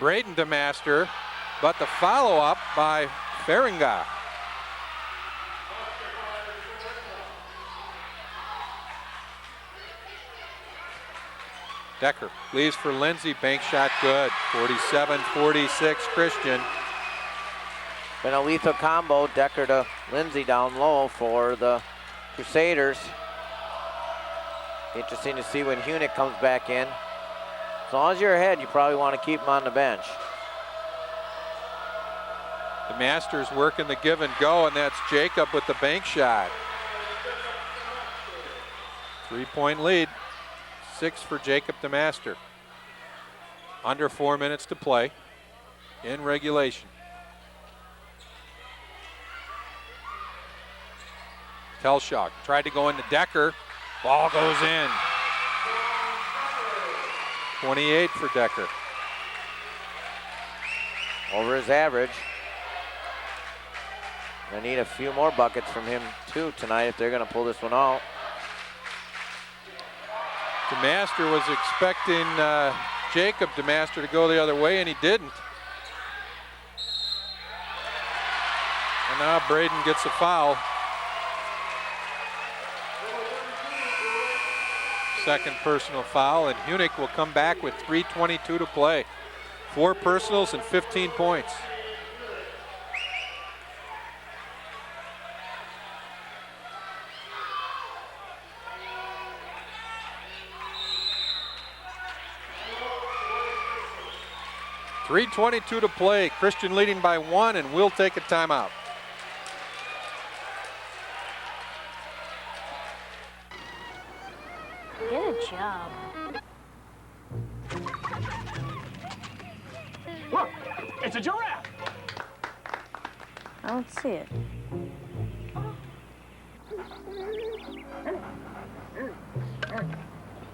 Braden DeMaster, but the follow-up by Faringa. Decker leaves for Lindsay, bank shot good. 47-46 Christian. Been a lethal combo, Decker to Lindsay down low for the Crusaders. Interesting to see when Hunick comes back in. As long as you're ahead, you probably want to keep him on the bench. The Masters working the give and go, and that's Jacob with the bank shot. 3-point lead. 6 for Jacob DeMaster. Under 4 minutes to play in regulation. Telschow tried to go into Decker. Ball goes in. 28 for Decker. Over his average. They need a few more buckets from him too tonight if they're going to pull this one out. DeMaster was expecting Jacob DeMaster to go the other way, and he didn't. And now Braden gets a foul. Second personal foul, and Hunick will come back with 3:22 to play. 4 personals and 15 points. .322 to play. Christian leading by 1, and we'll take a timeout. Get a job. Look, it's a giraffe. I don't see it.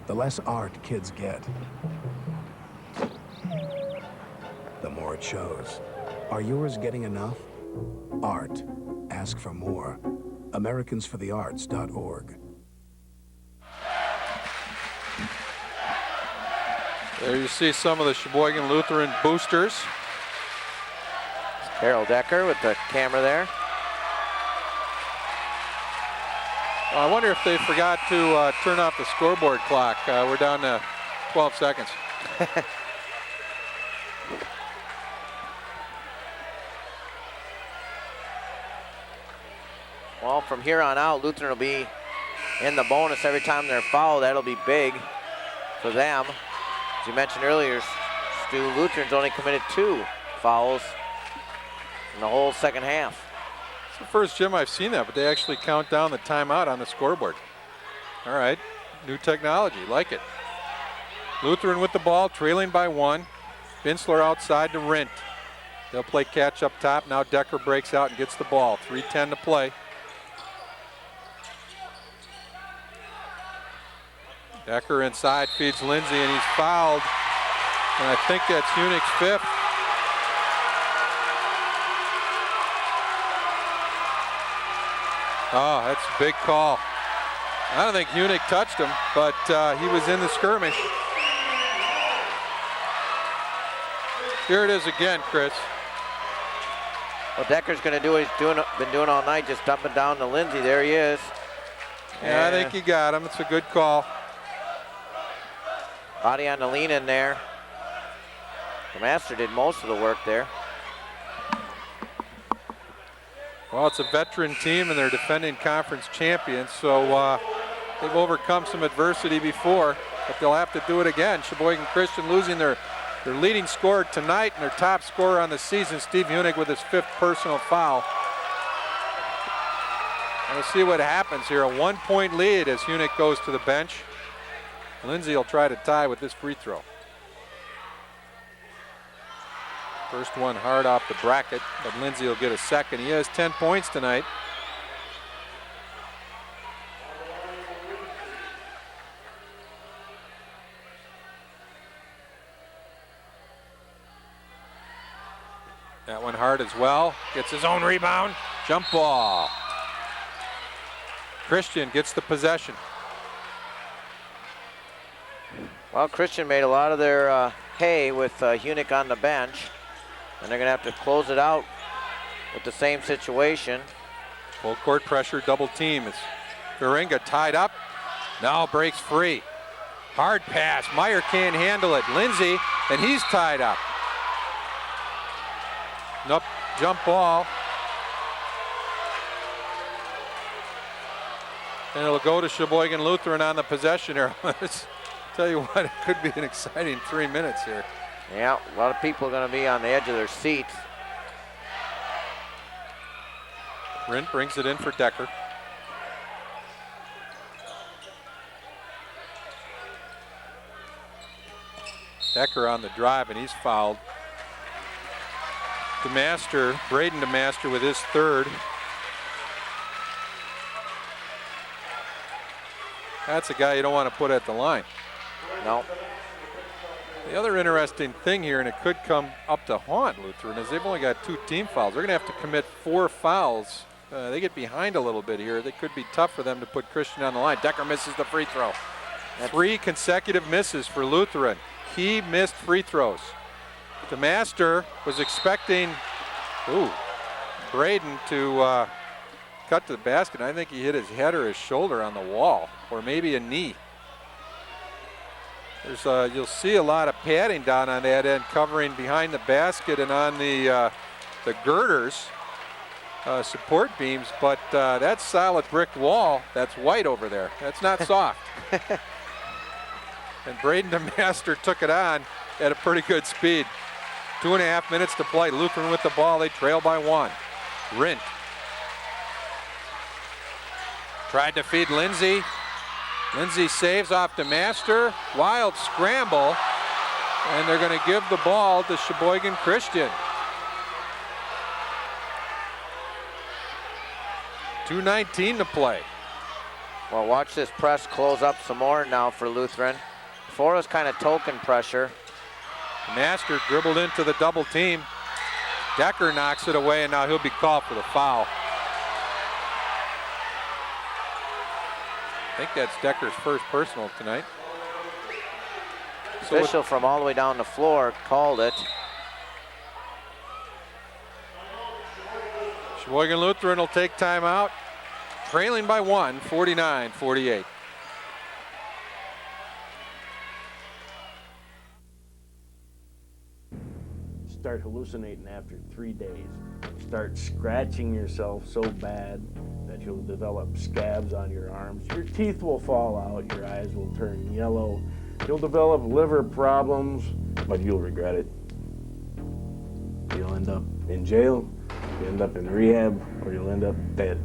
The less art kids get, the more it shows. Are yours getting enough? Art. Ask for more. AmericansForTheArts.org. There you see some of the Sheboygan Lutheran boosters. Carol Decker with the camera there. I wonder if they forgot to turn off the scoreboard clock. We're down to 12 seconds. Well, from here on out, Lutheran will be in the bonus every time they're fouled. That'll be big for them. As you mentioned earlier, Stu, Lutheran's only committed 2 fouls in the whole second half. It's the first gym I've seen that, but they actually count down the timeout on the scoreboard. All right, new technology, like it. Lutheran with the ball, trailing by 1. Binsler outside to Rint. They'll play catch up top. Now Decker breaks out and gets the ball. 3:10 to play. Decker inside, feeds Lindsay, and he's fouled. And I think that's Hunick's 5th. Oh, that's a big call. I don't think Hunick touched him, but he was in the skirmish. Here it is again, Chris. Well, Decker's going to do what he's been doing all night, just dumping down to Lindsay. There he is. Yeah, I think he got him. It's a good call. Body on the lean in there. The Master did most of the work there. Well, it's a veteran team, and they're defending conference champions, so they've overcome some adversity before, but they'll have to do it again. Sheboygan Christian losing their leading scorer tonight and their top scorer on the season, Steve Hunick, with his 5th personal foul. And we'll see what happens here. A 1-point lead as Hunick goes to the bench. Lindsay will try to tie with this free throw. First one hard off the bracket, but Lindsay will get a second. He has 10 points tonight. That one hard as well. Gets his own rebound. Jump ball. Christian gets the possession. Well, Christian made a lot of their hay with Hunick on the bench, and they're going to have to close it out with the same situation. Full court pressure, double team. It's Varinga tied up. Now breaks free. Hard pass. Meyer can't handle it. Lindsay, and he's tied up. Nope, jump ball. And it'll go to Sheboygan Lutheran on the possession here. Tell you what, it could be an exciting 3 minutes here. Yeah, a lot of people are going to be on the edge of their seats. Rint brings it in for Decker. Decker on the drive, and he's fouled. DeMaster, Braden DeMaster with his 3rd. That's a guy you don't want to put at the line. No. The other interesting thing here, and it could come up to haunt Lutheran, is they've only got 2 team fouls. They're going to have to commit 4 fouls. They get behind a little bit here. It could be tough for them to put Christian on the line. Decker misses the free throw. 3 consecutive misses for Lutheran. Key missed free throws. DeMaster was expecting Braden to cut to the basket. I think he hit his head or his shoulder on the wall, or maybe a knee. There's you'll see a lot of padding down on that end, covering behind the basket and on the girders, support beams. But that solid brick wall, that's white over there. That's not soft. And Braden DeMaster took it on at a pretty good speed. 2.5 minutes to play. Lutheran with the ball. They trail by 1. Rint tried to feed Lindsay. Lindsay saves off DeMaster. Wild scramble. And they're going to give the ball to Sheboygan Christian. 2:19 to play. Well, watch this press close up some more now for Lutheran. Before it was kind of token pressure. Master dribbled into the double team. Decker knocks it away, and now he'll be called for the foul. I think that's Decker's first personal tonight. Official from all the way down the floor called it. Sheboygan Lutheran will take timeout, trailing by 1, 49-48. Start hallucinating after 3 days. Start scratching yourself so bad that you'll develop scabs on your arms. Your teeth will fall out. Your eyes will turn yellow. You'll develop liver problems, but you'll regret it. You'll end up in jail, you'll end up in rehab, or you'll end up dead.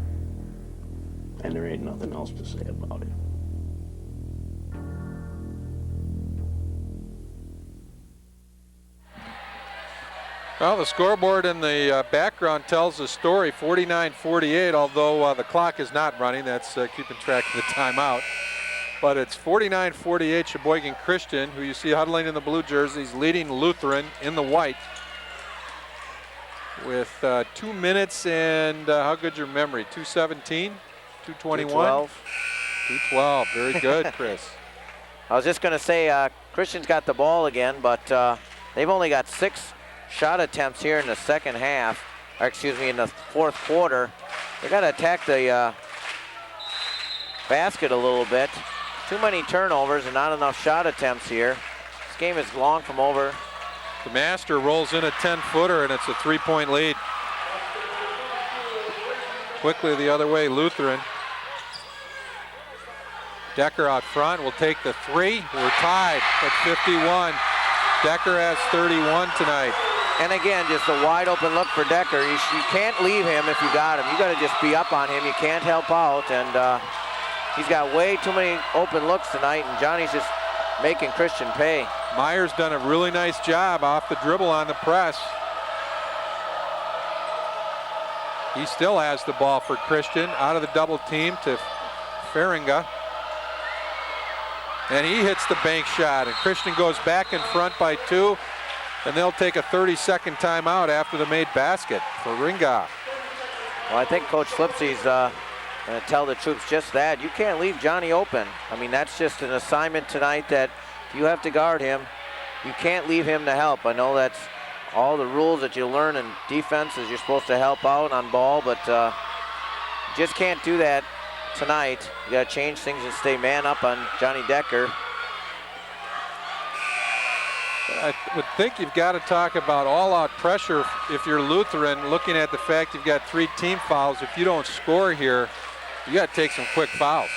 And there ain't nothing else to say about it. Well, the scoreboard in the background tells the story, 49-48, although the clock is not running. That's keeping track of the timeout. But it's 49-48 Sheboygan Christian, who you see huddling in the blue jerseys, leading Lutheran in the white. With 2 minutes and, how good's your memory? 2:17, 2:21? 2:12, very good, Chris. I was just going to say, Christian's got the ball again, but they've only got 6 shot attempts here in the second half, or excuse me, in the fourth quarter. They got to attack the basket a little bit. Too many turnovers and not enough shot attempts here. This game is long from over. The Master rolls in a 10-footer, and it's a 3-point lead. Quickly the other way, Lutheran. Decker out front will take the 3. We're tied at 51. Decker has 31 tonight. And again, just a wide open look for Decker. You can't leave him if you got him. You got to just be up on him. You can't help out. And he's got way too many open looks tonight, and Johnny's just making Christian pay. Meyer's done a really nice job off the dribble on the press. He still has the ball for Christian, out of the double team to Feringa. And he hits the bank shot, and Christian goes back in front by 2, and they'll take a 30-second timeout after the made basket for Ringa. Well, I think Coach Flipsy's going to tell the troops just that. You can't leave Johnny open. I mean, that's just an assignment tonight that you have to guard him. You can't leave him to help. I know that's all the rules that you learn in defense is you're supposed to help out on ball, but you just can't do that tonight. You got to change things and stay man up on Johnny Decker. I would think you've got to talk about all-out pressure if you're Lutheran, looking at the fact you've got 3 team fouls. If you don't score here, you got to take some quick fouls.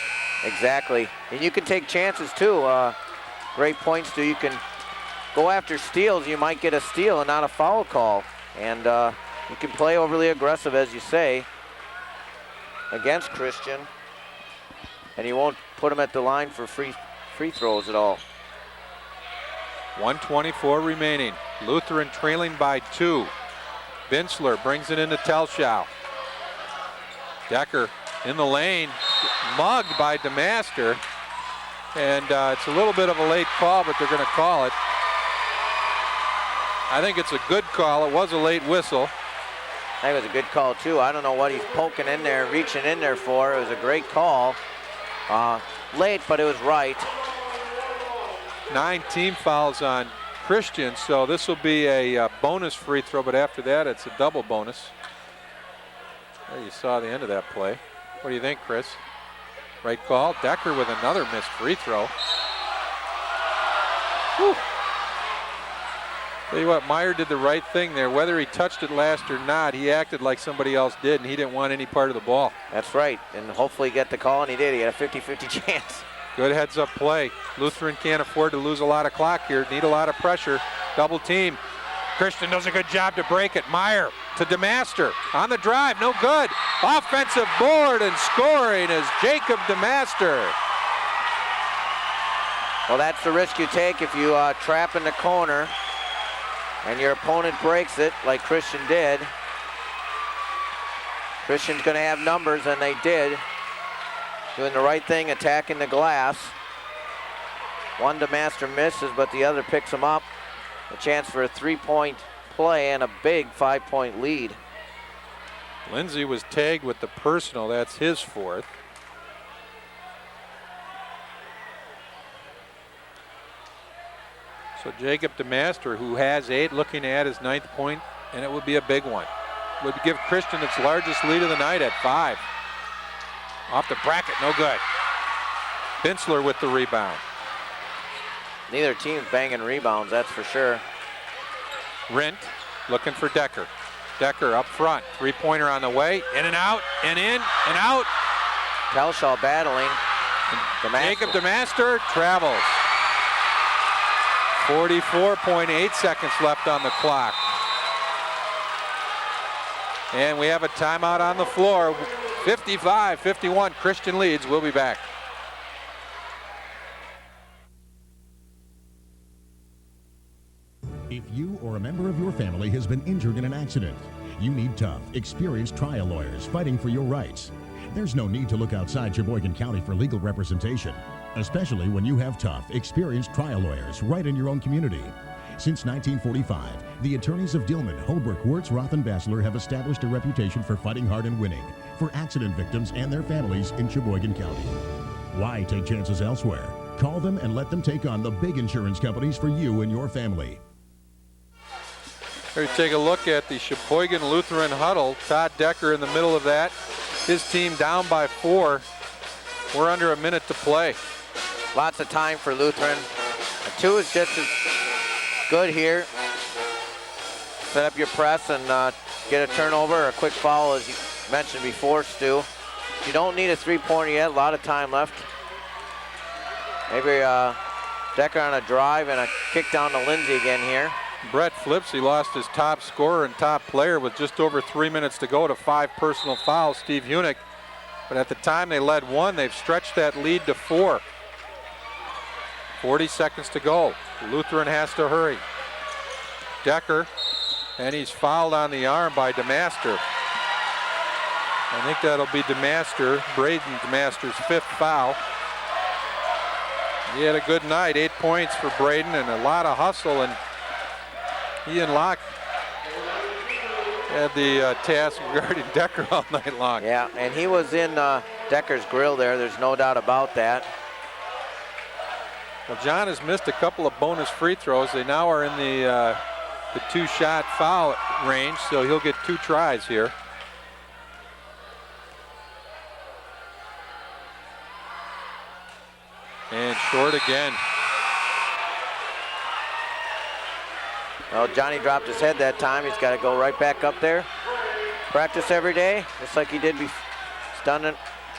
Exactly. And you can take chances too. Great points too. You can go after steals. You might get a steal and not a foul call. And you can play overly aggressive, as you say, against Christian. And you won't put him at the line for free throws at all. 1:24 remaining. Lutheran trailing by 2. Binsler brings it into Telschow. Decker in the lane, mugged by DeMaster. And it's a little bit of a late call, but they're going to call it. I think it's a good call. It was a late whistle. I think it was a good call too. I don't know what he's poking in there, reaching in there for. It was a great call. Late, but it was right. 9 team fouls on Christian, so this will be a bonus free throw, but after that it's a double bonus. There you saw the end of that play. What do you think, Chris? Right call. Decker with another missed free throw. Whew. Tell you what, Meyer did the right thing there. Whether he touched it last or not, he acted like somebody else did, and he didn't want any part of the ball. That's right, and hopefully get the call, and he did. He had a 50-50 chance. Good heads-up play. Lutheran can't afford to lose a lot of clock here. Need a lot of pressure. Double team. Christian does a good job to break it. Meyer to DeMaster. On the drive, no good. Offensive board and scoring is Jacob DeMaster. Well, that's the risk you take if you trap in the corner and your opponent breaks it like Christian did. Christian's going to have numbers, and they did. Doing the right thing, attacking the glass. One DeMaster misses, but the other picks him up. A chance for a 3-point play and a big 5-point lead. Lindsay was tagged with the personal. That's his 4th. So Jacob DeMaster, who has 8, looking at his 9th point, and it would be a big one. Would give Christian its largest lead of the night at 5. Off the bracket, no good. Binsler with the rebound. Neither team's banging rebounds, that's for sure. Rint looking for Decker. Decker up front, 3-pointer on the way, in and out, and in and out. Telschow battling. Jacob DeMaster travels. 44.8 seconds left on the clock. And we have a timeout on the floor. 55-51, Christian leads. We'll be back. If you or a member of your family has been injured in an accident, you need tough, experienced trial lawyers fighting for your rights. There's no need to look outside Sheboygan County for legal representation, especially when you have tough, experienced trial lawyers right in your own community. Since 1945, the attorneys of Dillman, Holbrook, Wirtz, Roth, and Bassler have established a reputation for fighting hard and winning for accident victims and their families in Sheboygan County. Why take chances elsewhere? Call them and let them take on the big insurance companies for you and your family. Here, take a look at the Sheboygan Lutheran huddle. Todd Decker in the middle of that. His team down by 4. We're under a minute to play. Lots of time for Lutheran. A 2 is just as good here. Set up your press and get a turnover or a quick foul, as you mentioned before, Stu. You don't need a 3-pointer yet. A lot of time left. Maybe Decker on a drive and a kick down to Lindsay again here. Brett Flipsy lost his top scorer and top player with just over 3 minutes to go to 5 personal fouls, Steve Hunick. But at the time they led 1, they've stretched that lead to 4. 40 seconds to go. Lutheran has to hurry. Decker, and he's fouled on the arm by DeMaster. I think that'll be Braden DeMaster's 5th foul. He had a good night, 8 points for Braden and a lot of hustle, and he and Locke had the task of guarding Decker all night long. Yeah, and he was in Decker's grill there. There's no doubt about that. Well, John has missed a couple of bonus free throws. They now are in the 2-shot foul range, so he'll get 2 tries here. And short again. Well, Johnny dropped his head that time. He's got to go right back up there. Practice every day, just like he did before. He's done it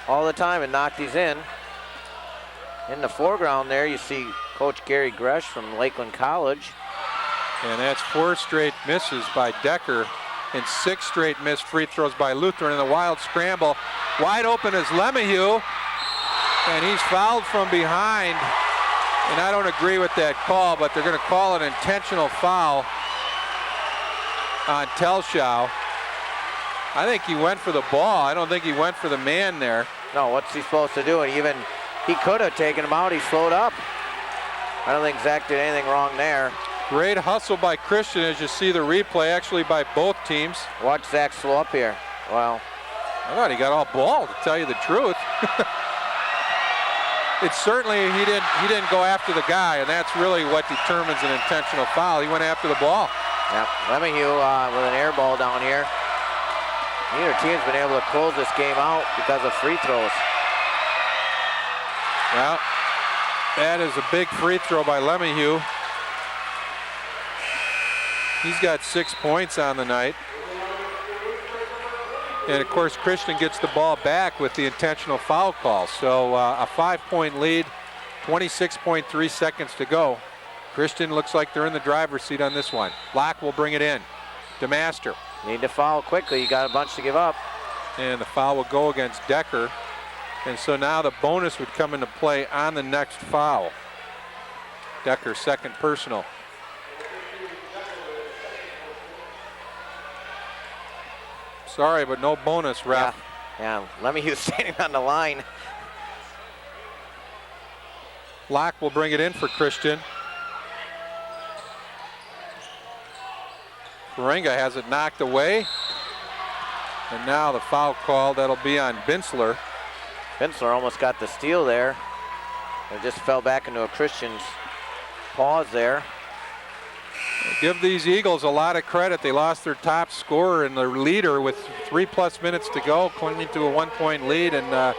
all the time and knocked these in. In the foreground there, you see Coach Gary Gresh from Lakeland College. And that's 4 straight misses by Decker and 6 straight missed free throws by Lutheran in the wild scramble. Wide open is Lemahieu, and he's fouled from behind. And I don't agree with that call, but they're going to call an intentional foul on Telschow. I think he went for the ball. I don't think he went for the man there. No, what's he supposed to do? And even he could have taken him out. He slowed up. I don't think Zach did anything wrong there. Great hustle by Christian, as you see the replay, actually by both teams. Watch Zach slow up here. Wow. I thought he got all ball, to tell you the truth. It's certainly, he didn't go after the guy, and that's really what determines an intentional foul. He went after the ball. Yep, Lemahieu with an air ball down here. Neither team's been able to close this game out because of free throws. Well, that is a big free throw by Lemahieu. He's got 6 points on the night. And of course, Christian gets the ball back with the intentional foul call. So a 5-point lead, 26.3 seconds to go. Christian looks like they're in the driver's seat on this one. Locke will bring it in. DeMaster. Need to foul quickly. You got a bunch to give up. And the foul will go against Decker. And so now the bonus would come into play on the next foul. Decker's 2nd personal. Sorry, but no bonus, ref. Yeah, Lemahieu standing on the line. Locke will bring it in for Christian. Ferenga has it knocked away. And now the foul call, that'll be on Binsler. Binsler almost got the steal there. It just fell back into a Christian's paws there. Give these Eagles a lot of credit. They lost their top scorer and their leader with 3+ minutes to go, clinging to a 1-point lead, and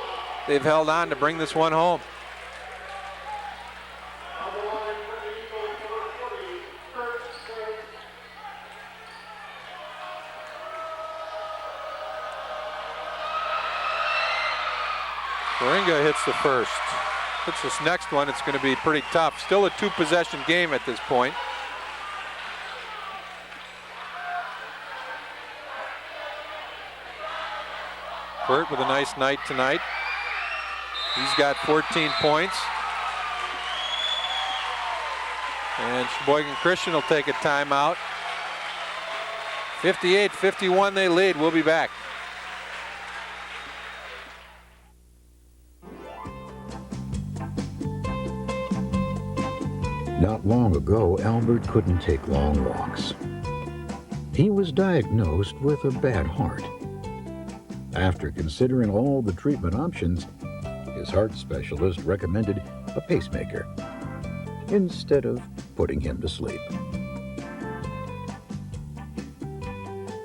they've held on to bring this one home. Ferenga hits the first. Hits this next one, it's going to be pretty tough. Still a 2-possession game at this point. Burt with a nice night tonight. He's got 14 points. And Sheboygan Christian will take a timeout. 58-51 they lead. We'll be back. Not long ago, Albert couldn't take long walks. He was diagnosed with a bad heart. After considering all the treatment options, his heart specialist recommended a pacemaker instead of putting him to sleep.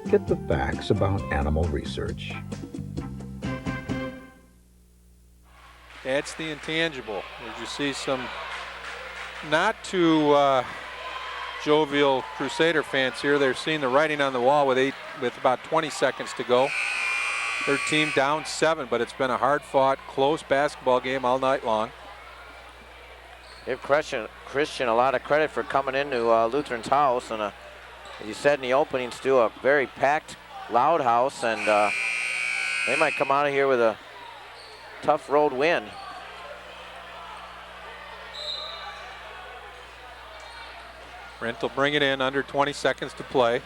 Get the facts about animal research. That's the intangible. As you see some not too jovial Crusader fans here. They're seeing the writing on the wall with about 20 seconds to go. Their team down 7, but it's been a hard-fought, close basketball game all night long. Give Christian a lot of credit for coming into Lutheran's house, and as you said in the opening, Stu, a very packed, loud house, and they might come out of here with a tough road win. Brent will bring it in, under 20 seconds to play.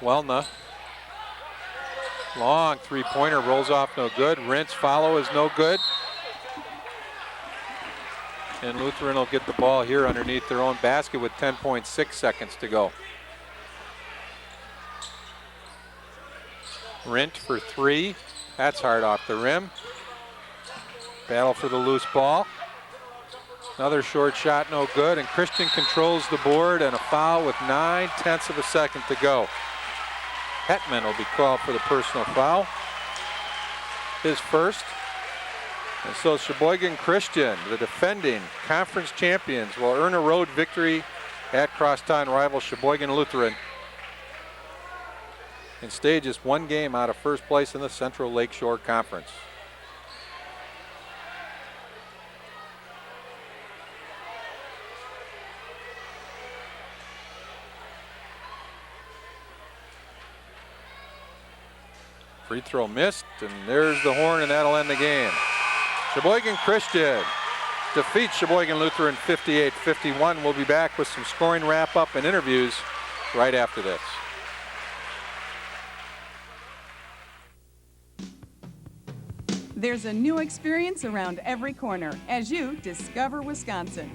Welna. Long three-pointer, rolls off no good. Rinse follow is no good. And Lutheran will get the ball here underneath their own basket with 10.6 seconds to go. Rint for 3. That's hard off the rim. Battle for the loose ball. Another short shot, no good. And Christian controls the board, and a foul with 9/10 of a second to go. Hetman will be called for the personal foul. His first. And so Sheboygan Christian, the defending conference champions, will earn a road victory at crosstown rival Sheboygan Lutheran and stay just one game out of first place in the Central Lakeshore Conference. Free throw missed, and there's the horn, and that'll end the game. Sheboygan Christian defeats Sheboygan Lutheran 58-51. We'll be back with some scoring wrap-up and interviews right after this. There's a new experience around every corner as you discover Wisconsin.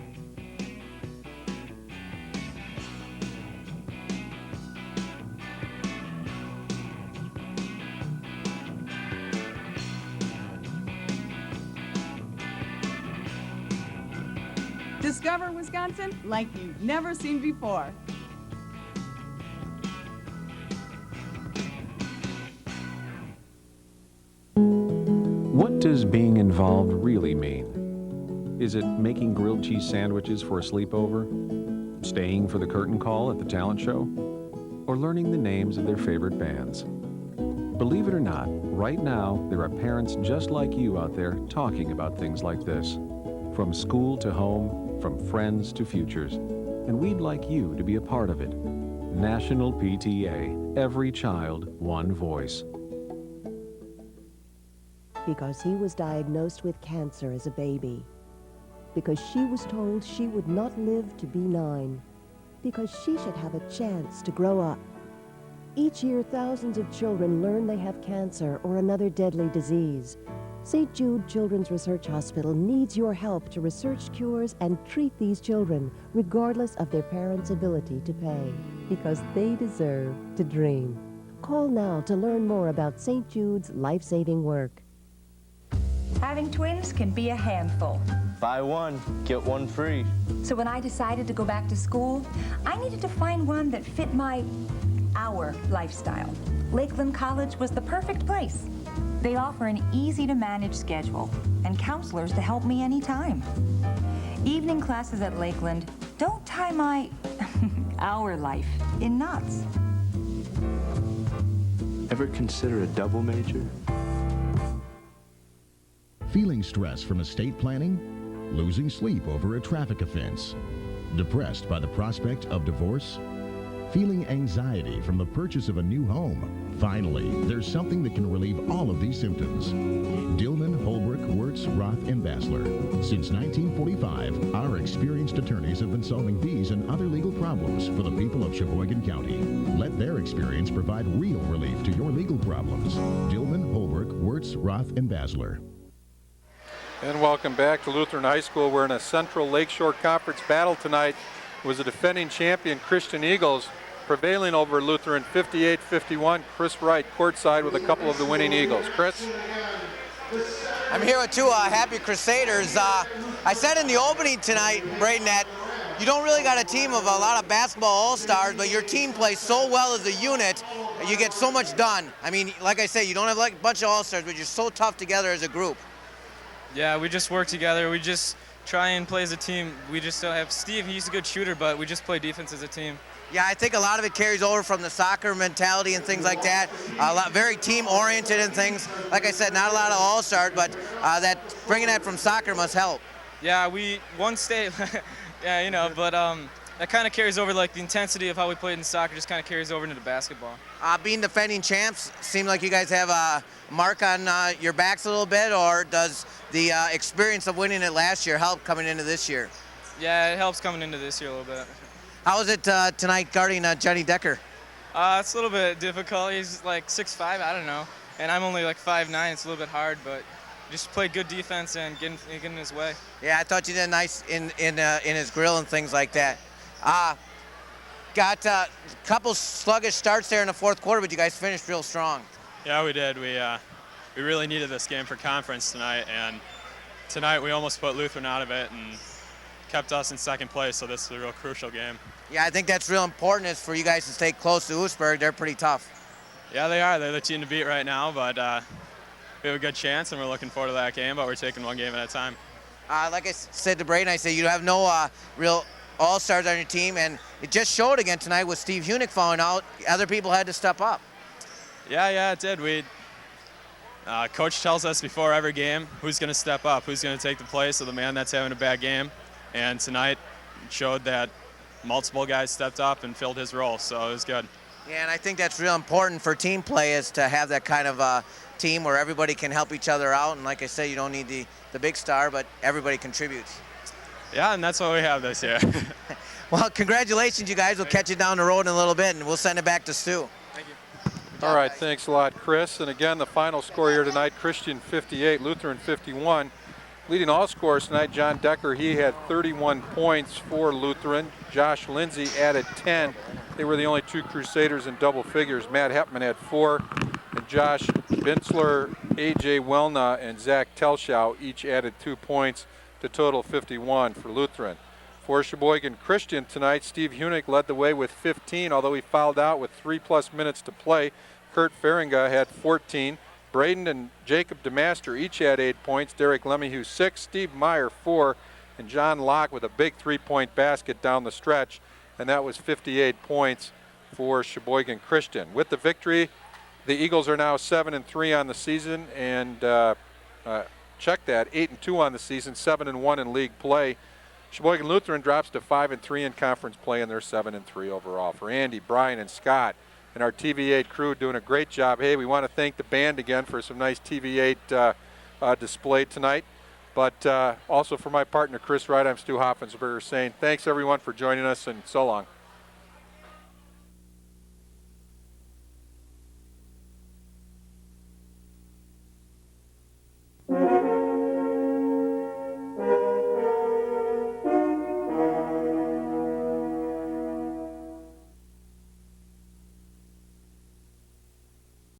Discover Wisconsin like you've never seen before. What does being involved really mean? Is it making grilled cheese sandwiches for a sleepover? Staying for the curtain call at the talent show? Or learning the names of their favorite bands? Believe it or not, right now there are parents just like you out there talking about things like this. From school to home, from friends to futures. And we'd like you to be a part of it. National PTA, every child, one voice. Because he was diagnosed with cancer as a baby. Because she was told she would not live to be 9. Because she should have a chance to grow up. Each year, thousands of children learn they have cancer or another deadly disease. St. Jude Children's Research Hospital needs your help to research cures and treat these children, regardless of their parents' ability to pay, because they deserve to dream. Call now to learn more about St. Jude's life-saving work. Having twins can be a handful. Buy one, get one free. So when I decided to go back to school, I needed to find one that fit our lifestyle. Lakeland College was the perfect place. They offer an easy-to-manage schedule and counselors to help me anytime. Evening classes at Lakeland don't tie our life in knots. Ever consider a double major? Feeling stress from estate planning? Losing sleep over a traffic offense? Depressed by the prospect of divorce? Feeling anxiety from the purchase of a new home? Finally, there's something that can relieve all of these symptoms. Dillman, Holbrook, Wirtz, Roth, and Basler. Since 1945, our experienced attorneys have been solving these and other legal problems for the people of Sheboygan County. Let their experience provide real relief to your legal problems. Dillman, Holbrook, Wirtz, Roth, and Basler. And welcome back to Lutheran High School. We're in a Central Lakeshore Conference battle tonight. It was a defending champion, Christian Eagles, prevailing over Lutheran 58-51. Chris Wright courtside with a couple of the winning Eagles. Chris? I'm here with two happy Crusaders. I said in the opening tonight, Braden, that you don't really got a team of a lot of basketball all-stars, but your team plays so well as a unit, you get so much done. I mean, like I say, you don't have like a bunch of all-stars, but you're so tough together as a group. Yeah, we just work together. We just try and play as a team. We just don't have Steve. He's a good shooter, but we just play defense as a team. Yeah, I think a lot of it carries over from the soccer mentality and things like that. Very team-oriented and things. Like I said, not a lot of all-stars, but that bringing that from soccer must help. Yeah, we won state. Yeah, you know, but that kind of carries over, like the intensity of how we played in soccer just kind of carries over into the basketball. Being defending champs, seem like you guys have a mark on your backs a little bit, or does the experience of winning it last year help coming into this year? Yeah, it helps coming into this year a little bit. How was it tonight guarding Johnny Decker? It's a little bit difficult. He's like 6'5", I don't know, and I'm only like 5'9". It's a little bit hard, but just play good defense and get in his way. Yeah, I thought you did nice in his grill and things like that. Got a couple sluggish starts there in the fourth quarter, but you guys finished real strong. Yeah, we did. We really needed this game for conference tonight, and tonight we almost put Lutheran out of it and kept us in second place, so this is a real crucial game. Yeah, I think that's real important is for you guys to stay close to Oostburg. They're pretty tough. Yeah, they are. They're the team to beat right now, but we have a good chance, and we're looking forward to that game, but we're taking one game at a time. Like I said to Braden, I said you have no real all-stars on your team, and it just showed again tonight with Steve Hunick falling out. Other people had to step up. Yeah, it did. Coach tells us before every game who's going to step up, who's going to take the place of the man that's having a bad game, and tonight it showed that multiple guys stepped up and filled his role, so it was good. Yeah, and I think that's real important for team play is to have that kind of team where everybody can help each other out, and like I said, you don't need the big star, but everybody contributes. Yeah, and that's what we have this year. Well, congratulations, you guys. We'll catch you down the road in a little bit, and we'll send it back to Stu. Thank you. All right, thanks a lot, Chris. And again, the final score here tonight, Christian 58, Lutheran 51. Leading all scorers tonight, John Decker, he had 31 points for Lutheran. Josh Lindsay added 10. They were the only two Crusaders in double figures. Matt Hepman had 4. And Josh Bintzler, A.J. Welna, and Zach Telschow each added 2 points to total 51 for Lutheran. For Sheboygan Christian tonight, Steve Hunick led the way with 15, although he fouled out with 3+ minutes to play. Kurt Feringa had 14. Braden and Jacob DeMaster each had 8 points. Derek Lemieux 6, Steve Meyer 4, and John Locke with a big 3-point basket down the stretch, and that was 58 points for Sheboygan Christian. With the victory, the Eagles are now 7-3 on the season, and check that, 8-2 on the season, 7-1 in league play. Sheboygan Lutheran drops to 5-3 in conference play, and they're 7-3 overall. For Andy, Brian, and Scott, and our TV8 crew doing a great job. Hey, we want to thank the band again for some nice TV8 display tonight. But also for my partner, Chris Wright, I'm Stu Hoffensberger saying thanks, everyone, for joining us, and so long.